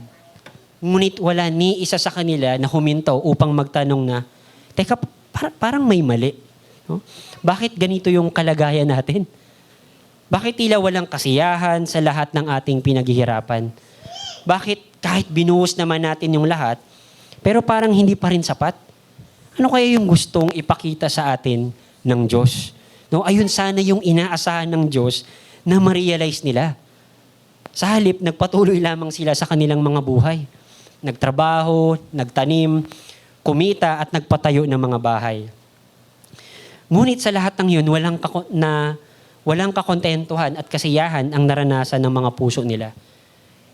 S1: Ngunit wala ni isa sa kanila na huminto upang magtanong na, teka, parang may mali. No? Bakit ganito yung kalagayan natin? Bakit tila walang kasiyahan sa lahat ng ating pinaghihirapan? Bakit kahit binuhos naman natin yung lahat, pero parang hindi pa rin sapat? Ano kaya yung gustong ipakita sa atin ng Diyos? No, ayun sana yung inaasahan ng Diyos na ma-realize nila. Sa halip, nagpatuloy lamang sila sa kanilang mga buhay. Nagtrabaho, nagtanim, kumita at nagpatayo ng mga bahay. Ngunit sa lahat ng yun, walang kakontentuhan at kasiyahan ang naranasan ng mga puso nila.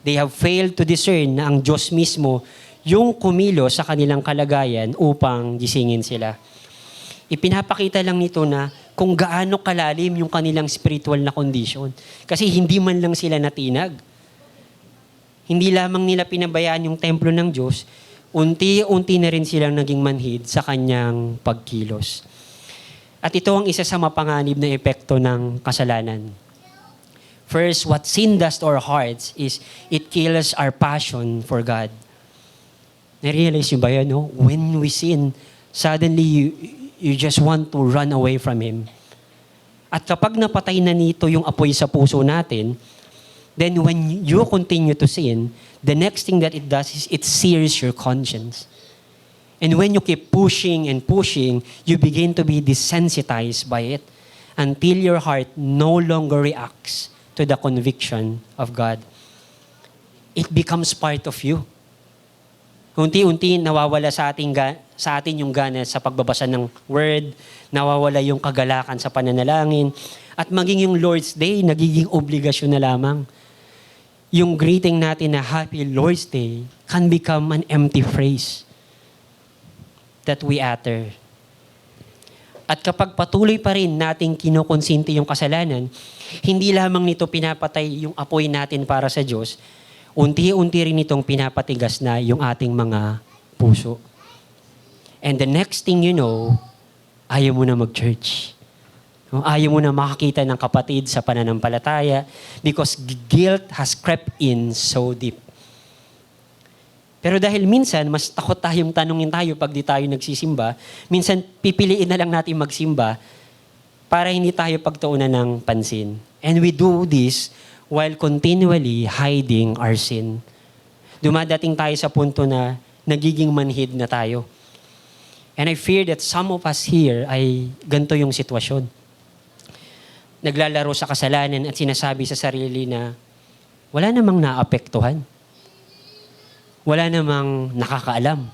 S1: They have failed to discern na ang Diyos mismo yung kumilo sa kanilang kalagayan upang gisingin sila. Ipinapakita lang nito na kung gaano kalalim yung kanilang spiritual na condition. Kasi hindi man lang sila natinag. Hindi lamang nila pinabayaan yung templo ng Diyos, unti-unti na rin silang naging manhid sa kanyang pagkilos. At ito ang isa sa mapanganib na epekto ng kasalanan. First, what sin does to our hearts is it kills our passion for God. Na-realize nyo ba yan? No? When we sin, suddenly you just want to run away from Him. At kapag napatay na nito yung apoy sa puso natin, then when you continue to sin, the next thing that it does is it sears your conscience. And when you keep pushing and pushing, you begin to be desensitized by it until your heart no longer reacts to the conviction of God. It becomes part of you. Unti-unti nawawala sa atin yung gana sa pagbabasa ng Word, nawawala yung kagalakan sa pananalangin, at maging yung Lord's Day, nagiging obligasyon na lamang. Yung greeting natin na Happy Lord's Day can become an empty phrase that we utter. At kapag patuloy pa rin nating kinukonsinti yung kasalanan, hindi lamang nito pinapatay yung apoy natin para sa Diyos, unti-unti rin itong pinapatigas na yung ating mga puso. And the next thing you know, ayaw mo na mag-church. Ayaw mo na makakita ng kapatid sa pananampalataya because guilt has crept in so deep. Pero dahil minsan, mas takot tayong tanungin tayo pag di tayo nagsisimba, minsan pipiliin na lang natin magsimba para hindi tayo pagtuunan ng pansin. And we do this while continually hiding our sin. Dumadating tayo sa punto na nagiging manhid na tayo. And I fear that some of us here ay ganito yung sitwasyon. Naglalaro sa kasalanan at sinasabi sa sarili na wala namang naapektuhan. Wala namang nakakaalam.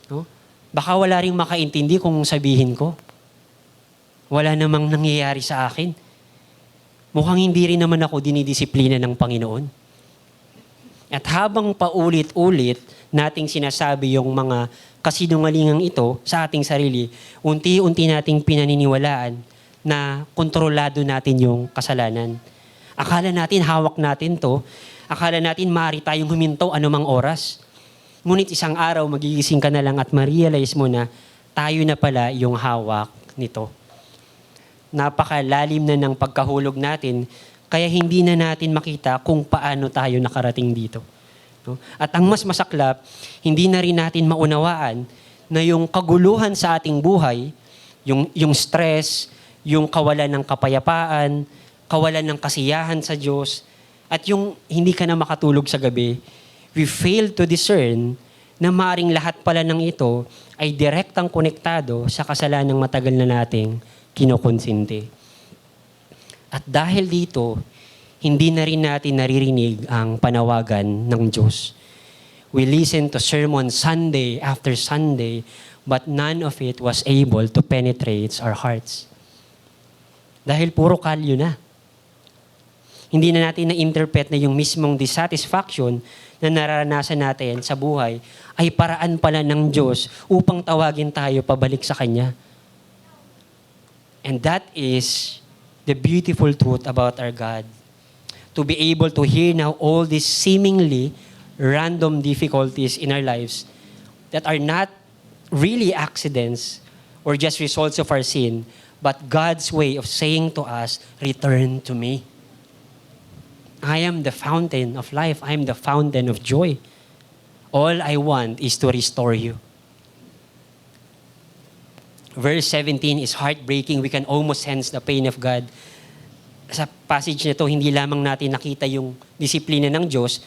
S1: No? Baka wala ring makaintindi kung sabihin ko. Wala namang nangyayari sa akin. Mukhang hindi rin naman ako dinidisiplina ng Panginoon. At habang paulit-ulit nating sinasabi yung mga kasinungalingang ito sa ating sarili, unti-unti nating pinaniniwalaan na kontrolado natin yung kasalanan. Akala natin hawak natin to. Akala natin maaari tayong huminto anumang oras. Ngunit isang araw magigising ka na lang at ma-realize mo na tayo na pala yung hawak nito. Napakalalim na ng pagkahulog natin Kaya hindi na natin makita kung paano tayo nakarating dito. No? At ang mas masaklap, hindi na rin natin maunawaan na yung kaguluhan sa ating buhay, yung stress, yung kawalan ng kapayapaan, kawalan ng kasiyahan sa Diyos, at yung hindi ka na makatulog sa gabi, we fail to discern na maaring lahat pala ng ito ay direktang konektado sa kasalanang matagal na nating kinokonsinte. At dahil dito, hindi na rin natin naririnig ang panawagan ng Diyos. We listen to sermon Sunday after Sunday, but none of it was able to penetrate our hearts. Dahil puro kalyo na. Hindi na natin na-interpret na yung mismong dissatisfaction na nararanasan natin sa buhay ay paraan pala ng Diyos upang tawagin tayo pabalik sa Kanya. And that is the beautiful truth about our God. To be able to hear now all these seemingly random difficulties in our lives that are not really accidents or just results of our sin, but God's way of saying to us, return to me. I am the fountain of life. I am the fountain of joy. All I want is to restore you. Verse 17 is heartbreaking. We can almost sense the pain of God. Sa passage na ito, hindi lamang natin nakita yung disiplina ng Diyos,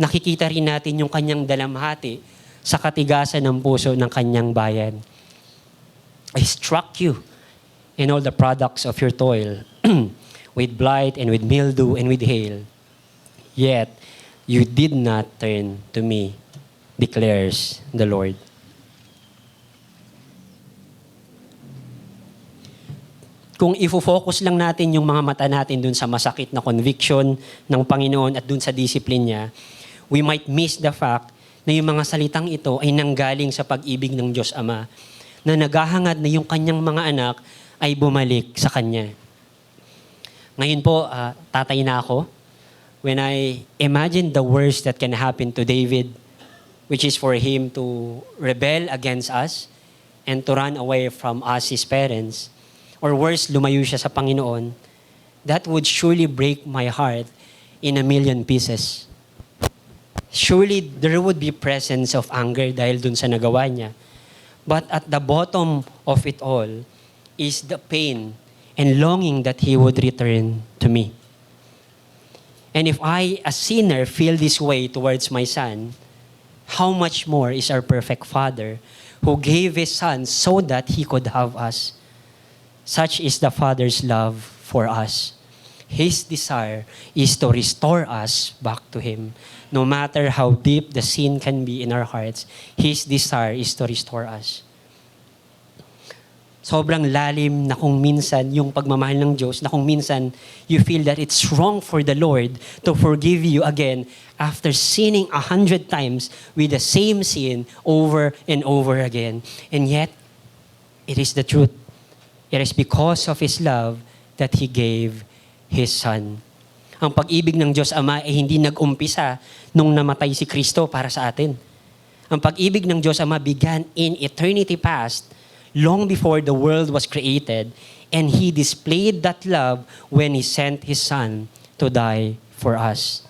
S1: nakikita rin natin yung kanyang dalamhati sa katigasan ng puso ng kanyang bayan. I struck you in all the products of your toil, with blight and with mildew and with hail. Yet, you did not turn to me, declares the Lord. Kung ifo-focus lang natin yung mga mata natin dun sa masakit na conviction ng Panginoon at dun sa discipline niya, we might miss the fact na yung mga salitang ito ay nanggaling sa pag-ibig ng Diyos Ama, na naghahangad na yung kanyang mga anak ay bumalik sa Kanya. Ngayon po, tatay na ako. When I imagine the worst that can happen to David, which is for him to rebel against us and to run away from us, his parents, or worse, lumayo siya sa Panginoon, that would surely break my heart in a million pieces. Surely, there would be presence of anger dahil dun sa nagawa niya. But at the bottom of it all is the pain and longing that He would return to me. And if I, a sinner, feel this way towards my son, how much more is our perfect Father who gave His Son so that He could have us. Such is the Father's love for us. His desire is to restore us back to Him. No matter how deep the sin can be in our hearts, His desire is to restore us. Sobrang lalim na kung minsan yung pagmamahal ng Diyos, na kung minsan you feel that it's wrong for the Lord to forgive you again after sinning 100 times with the same sin over and over again. And yet, it is the truth. It is because of His love that He gave His Son. Ang pag-ibig ng Diyos Ama ay hindi nag-umpisa nung namatay si Kristo para sa atin. Ang pag-ibig ng Diyos Ama began in eternity past, long before the world was created, and He displayed that love when He sent His Son to die for us.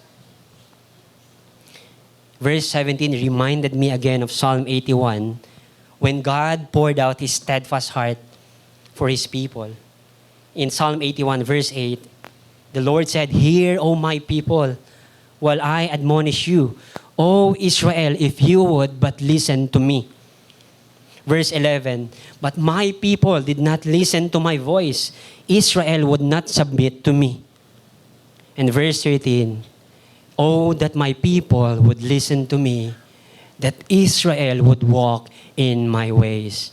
S1: Verse 17 reminded me again of Psalm 81, when God poured out His steadfast heart for His people. In Psalm 81, verse 8, the Lord said, "Hear, O my people, while I admonish you. O Israel, if you would but listen to me." Verse 11, "But my people did not listen to my voice. Israel would not submit to me." And verse 13, "Oh, that my people would listen to me, that Israel would walk in my ways."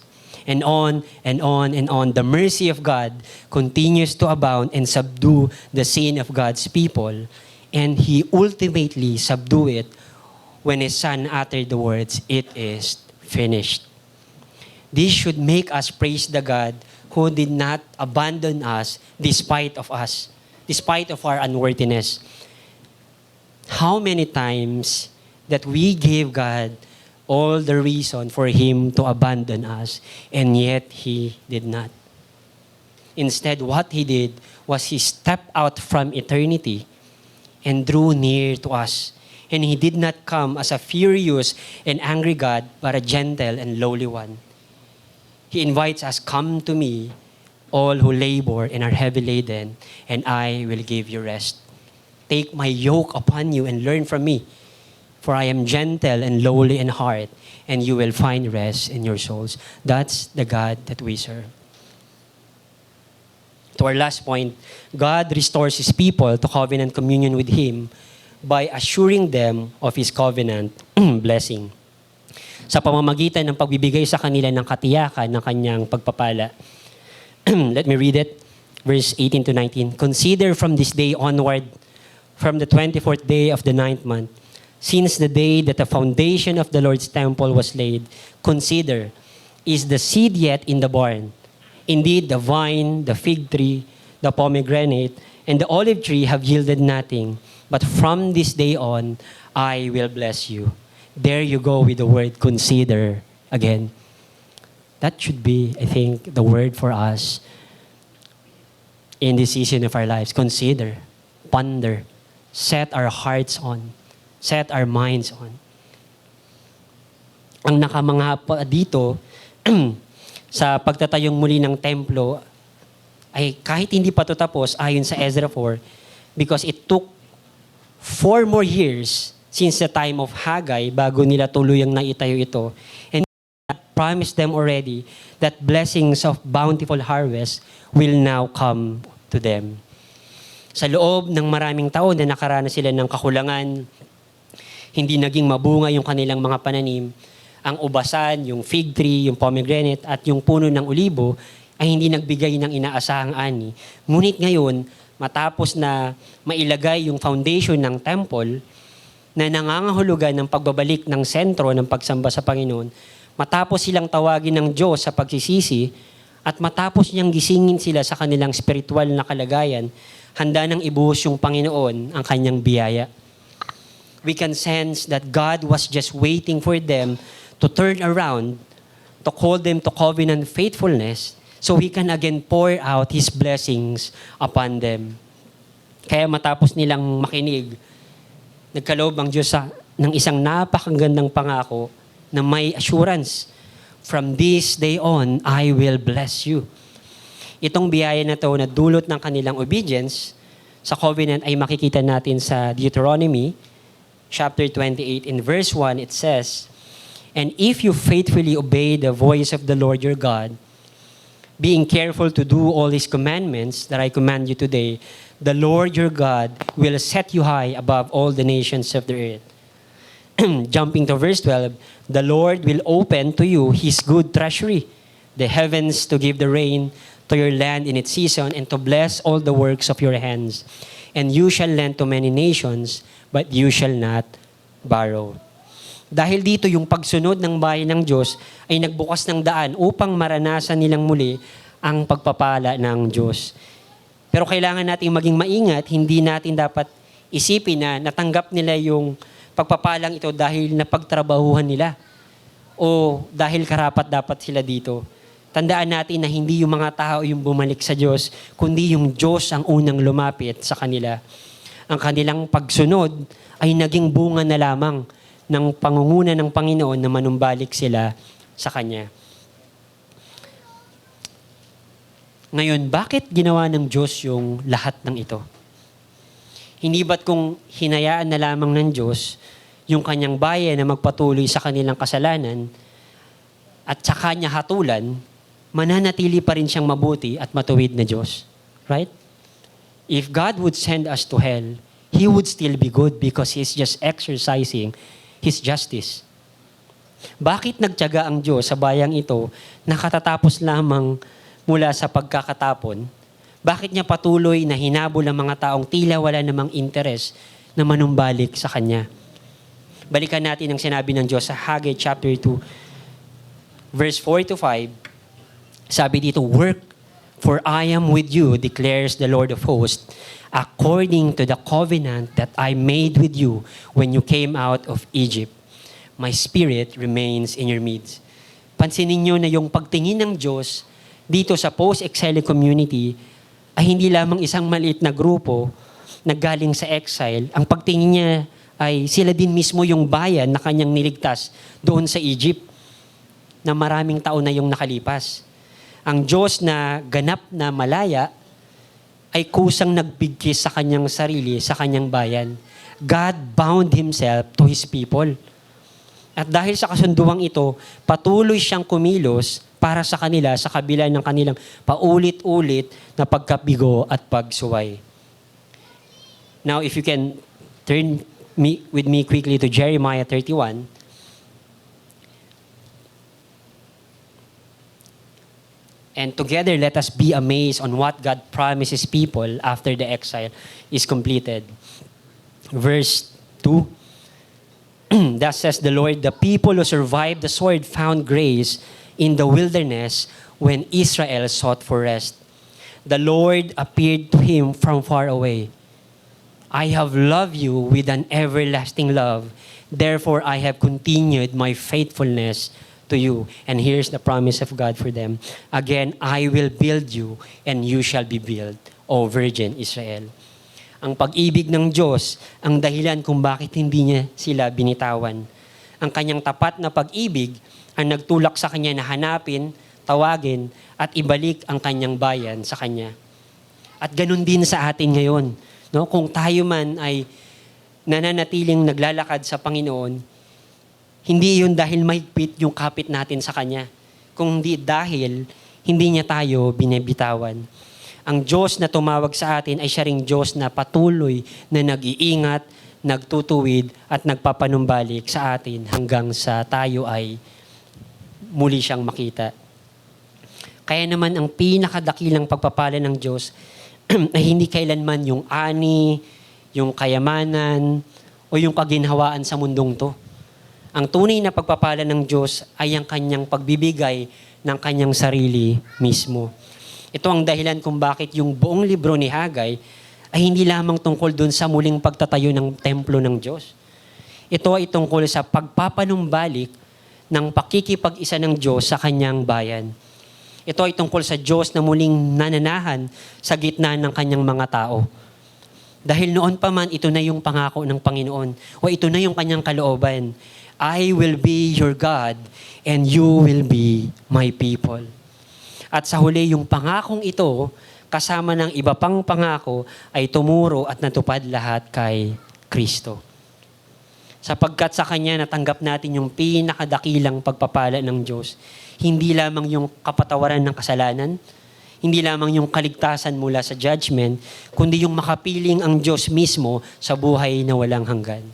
S1: And on and on and on, the mercy of God continues to abound and subdue the sin of God's people. And He ultimately subdued it when His Son uttered the words, "It is finished." This should make us praise the God who did not abandon us despite of our unworthiness. How many times that we gave God all the reason for Him to abandon us, and yet He did not. Instead, what He did was He stepped out from eternity and drew near to us. And He did not come as a furious and angry God, but a gentle and lowly one. He invites us, "Come to me, all who labor and are heavy laden, and I will give you rest. Take my yoke upon you and learn from me, for I am gentle and lowly in heart, and you will find rest in your souls." That's the God that we serve. To our last point, God restores His people to covenant communion with Him by assuring them of His covenant blessing. Sa pamamagitan ng pagbibigay sa kanila ng katiyakan ng Kanyang pagpapala. Let me read it. Verse 18 to 19. "Consider from this day onward, from the 24th day of the 9th month, since the day that the foundation of the Lord's temple was laid, consider, is the seed yet in the barn? Indeed, the vine, the fig tree, the pomegranate, and the olive tree have yielded nothing. But from this day on, I will bless you." There you go with the word consider again. That should be, I think, the word for us in this season of our lives. Consider, ponder, set our hearts on, set our minds on. Ang nakamangha pa dito, sa pagtatayong muli ng templo, ay kahit hindi pa ito tapos, ayon sa Ezra 4, because it took 4 more years since the time of Haggai bago nila tuluyang naitayo ito. And God promised them already that blessings of bountiful harvest will now come to them. Sa loob ng maraming taon na nakaranas sila ng kakulangan, hindi naging mabunga yung kanilang mga pananim, ang ubasan, yung fig tree, yung pomegranate, at yung puno ng olibo ay hindi nagbigay ng inaasahang ani. Ngunit ngayon, matapos na mailagay yung foundation ng temple, na nangangahulugan ng pagbabalik ng sentro ng pagsamba sa Panginoon, matapos silang tawagin ng Diyos sa pagsisisi, at matapos niyang gisingin sila sa kanilang spiritual na kalagayan, handa nang ibuhos yung Panginoon ang kanyang biyaya. We can sense that God was just waiting for them to turn around, to call them to covenant faithfulness, so He can again pour out His blessings upon them. Kaya matapos nilang makinig, nagkaloob ang Diyos ng isang napakagandang pangako na may assurance, "From this day on, I will bless you." Itong biyaya na to na dulot ng kanilang obedience sa covenant ay makikita natin sa Deuteronomy chapter 28 in verse 1. It says, "And if you faithfully obey the voice of the Lord your God, being careful to do all His commandments that I command you today, the Lord your God will set you high above all the nations of the earth." Jumping to verse 12, "The Lord will open to you His good treasury, the heavens to give the rain to your land in its season, and to bless all the works of your hands. And you shall lend to many nations, but you shall not borrow." Dahil dito yung pagsunod ng bayan ng Diyos ay nagbukas ng daan upang maranasan nilang muli ang pagpapala ng Diyos. Pero kailangan nating maging maingat, hindi natin dapat isipin na natanggap nila yung pagpapalang ito dahil napagtrabahuhan nila o dahil karapat dapat sila dito. Tandaan natin na hindi yung mga tao yung bumalik sa Diyos, kundi yung Diyos ang unang lumapit sa kanila. Ang kanilang pagsunod ay naging bunga na lamang ng pangunguna ng Panginoon na manumbalik sila sa Kanya. Ngayon, bakit ginawa ng Diyos yung lahat ng ito? Hindi ba't kung hinayaan na lamang ng Diyos yung Kanyang bayan na magpatuloy sa kanilang kasalanan at sa Kanya hatulan, mananatili pa rin siyang mabuti at matuwid na Diyos? Right? If God would send us to hell, He would still be good because He's just exercising His justice. Bakit nagtiyaga ang Diyos sa bayang ito na katatapos lamang mula sa pagkakatapon? Bakit niya patuloy na hinabol ang mga taong tila wala namang interes na manumbalik sa Kanya? Balikan natin ang sinabi ng Diyos sa Haggai chapter 2, verse 4 to 5. Sabi dito, "Work, for I am with you, declares the Lord of hosts, according to the covenant that I made with you when you came out of Egypt. My spirit remains in your midst." Pansinin niyo na yung pagtingin ng Diyos dito sa post-exile community ay hindi lamang isang maliit na grupo na galing sa exile. Ang pagtingin niya ay sila din mismo yung bayan na kanyang niligtas doon sa Egypt na maraming taon na yung nakalipas. Ang Diyos na ganap na malaya ay kusang nagbigkis sa kanyang sarili, sa kanyang bayan. God bound Himself to His people. At dahil sa kasunduang ito, patuloy siyang kumilos para sa kanila sa kabila ng kanilang paulit-ulit na pagkabigo at pagsuway. Now, if you can turn with me quickly to Jeremiah 31. And together, let us be amazed on what God promises people after the exile is completed. Verse 2. Thus says the Lord, the people who survived the sword found grace in the wilderness when Israel sought for rest. The Lord appeared to him from far away. I have loved you with an everlasting love. Therefore, I have continued my faithfulness to you. And here's the promise of God for them. Again, I will build you and you shall be built, O Virgin Israel. Ang pag-ibig ng Diyos ang dahilan kung bakit hindi niya sila binitawan. Ang kanyang tapat na pag-ibig ang nagtulak sa kanya na hanapin, tawagin, at ibalik ang kanyang bayan sa kanya. At ganun din sa atin ngayon. No? Kung tayo man ay nananatiling naglalakad sa Panginoon, hindi yun dahil mahigpit yung kapit natin sa Kanya. Kung hindi dahil hindi niya tayo binibitawan. Ang Diyos na tumawag sa atin ay siya ring Diyos na patuloy na nag-iingat, nagtutuwid at nagpapanumbalik sa atin hanggang sa tayo ay muli siyang makita. Kaya naman ang pinakadakilang pagpapala ng Diyos ay hindi kailanman yung ani, yung kayamanan, o yung kaginhawaan sa mundong to. Ang tunay na pagpapala ng Diyos ay ang kanyang pagbibigay ng kanyang sarili mismo. Ito ang dahilan kung bakit yung buong libro ni Hagay ay hindi lamang tungkol dun sa muling pagtatayo ng templo ng Diyos. Ito ay tungkol sa pagpapanumbalik ng pakikipag-isa ng Diyos sa kanyang bayan. Ito ay tungkol sa Diyos na muling nananahan sa gitna ng kanyang mga tao. Dahil noon pa man, ito na yung pangako ng Panginoon o ito na yung kanyang kalooban. I will be your God and you will be my people. At sa huli, yung pangakong ito, kasama ng iba pang pangako, ay tumuro at natupad lahat kay Kristo. Sapagkat sa Kanya natanggap natin yung pinakadakilang pagpapala ng Diyos. Hindi lamang yung kapatawaran ng kasalanan, hindi lamang yung kaligtasan mula sa judgment, kundi yung makapiling ang Diyos mismo sa buhay na walang hanggan.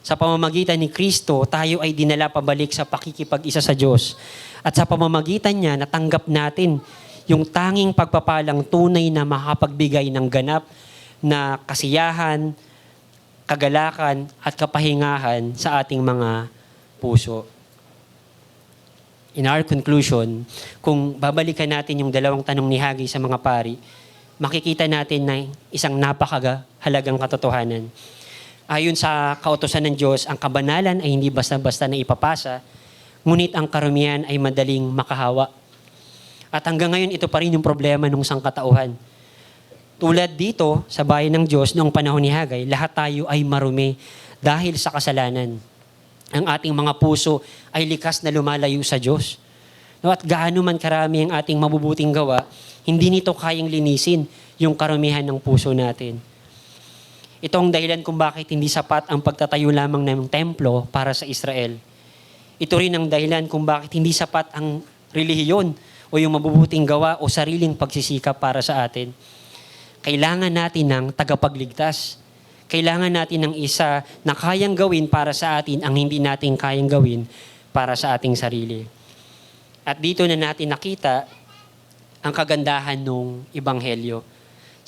S1: Sa pamamagitan ni Kristo, tayo ay dinala pabalik sa pakikipag-isa sa Diyos. At sa pamamagitan niya, natanggap natin yung tanging pagpapalang tunay na makapagbigay ng ganap na kasiyahan, kagalakan, at kapahingahan sa ating mga puso. In our conclusion, kung babalikan natin yung dalawang tanong ni Hagay sa mga pari, makikita natin na isang napakahalagang katotohanan. Ayon sa kautusan ng Diyos, ang kabanalan ay hindi basta-basta na ipapasa, ngunit ang karumihan ay madaling makahawa. At hanggang ngayon, ito pa rin yung problema ng sangkatauhan. Tulad dito, sa bayan ng Diyos, noong panahon ni Hagay, lahat tayo ay marumi dahil sa kasalanan. Ang ating mga puso ay likas na lumalayo sa Diyos. At gaano man karami ang ating mabubuting gawa, hindi nito kayang linisin yung karumihan ng puso natin. Ito ang dahilan kung bakit hindi sapat ang pagtatayo lamang ng templo para sa Israel. Ito rin ang dahilan kung bakit hindi sapat ang relihiyon o yung mabubuting gawa o sariling pagsisikap para sa atin. Kailangan natin ng tagapagligtas. Kailangan natin ng isa na kayang gawin para sa atin ang hindi natin kayang gawin para sa ating sarili. At dito na natin nakita ang kagandahan ng Ebanghelyo.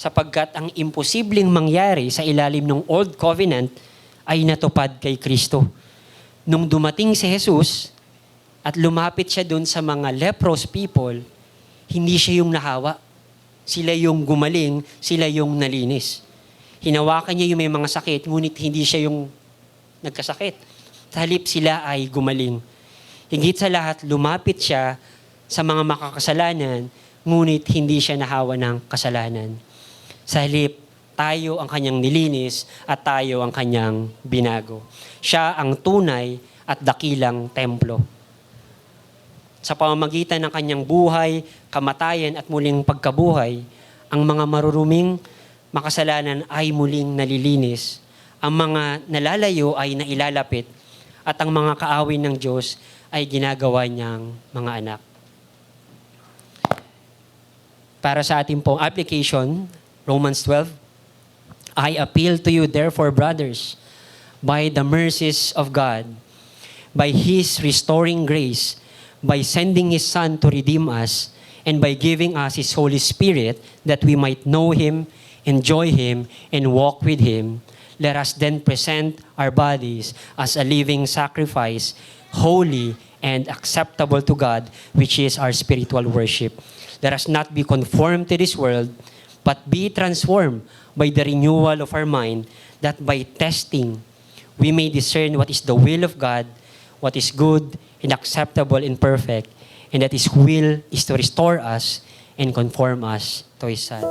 S1: Sapagkat ang imposibleng mangyari sa ilalim ng Old Covenant ay natupad kay Kristo. Nung dumating si Jesus at lumapit siya dun sa mga leprous people, hindi siya yung nahawa. Sila yung gumaling, sila yung nalinis. Hinawakan niya yung may mga sakit, ngunit hindi siya yung nagkasakit. Sa halip sila ay gumaling. Higit sa lahat, lumapit siya sa mga makakasalanan, ngunit hindi siya nahawa ng kasalanan. Sa halip, tayo ang kanyang nilinis at tayo ang kanyang binago. Siya ang tunay at dakilang templo. Sa pamamagitan ng kanyang buhay, kamatayan at muling pagkabuhay, ang mga maruruming makasalanan ay muling nalilinis. Ang mga nalalayo ay nailalapit at ang mga kaawin ng Diyos ay ginagawa niyang mga anak. Para sa ating pong application, Romans 12, I appeal to you therefore, brothers, by the mercies of God, by His restoring grace, by sending His Son to redeem us, and by giving us His Holy Spirit, that we might know Him, enjoy Him, and walk with Him. Let us then present our bodies as a living sacrifice, holy and acceptable to God, which is our spiritual worship. Let us not be conformed to this world, but be transformed by the renewal of our mind, that by testing we may discern what is the will of God, what is good and acceptable and perfect, and that His will is to restore us and conform us to His Son.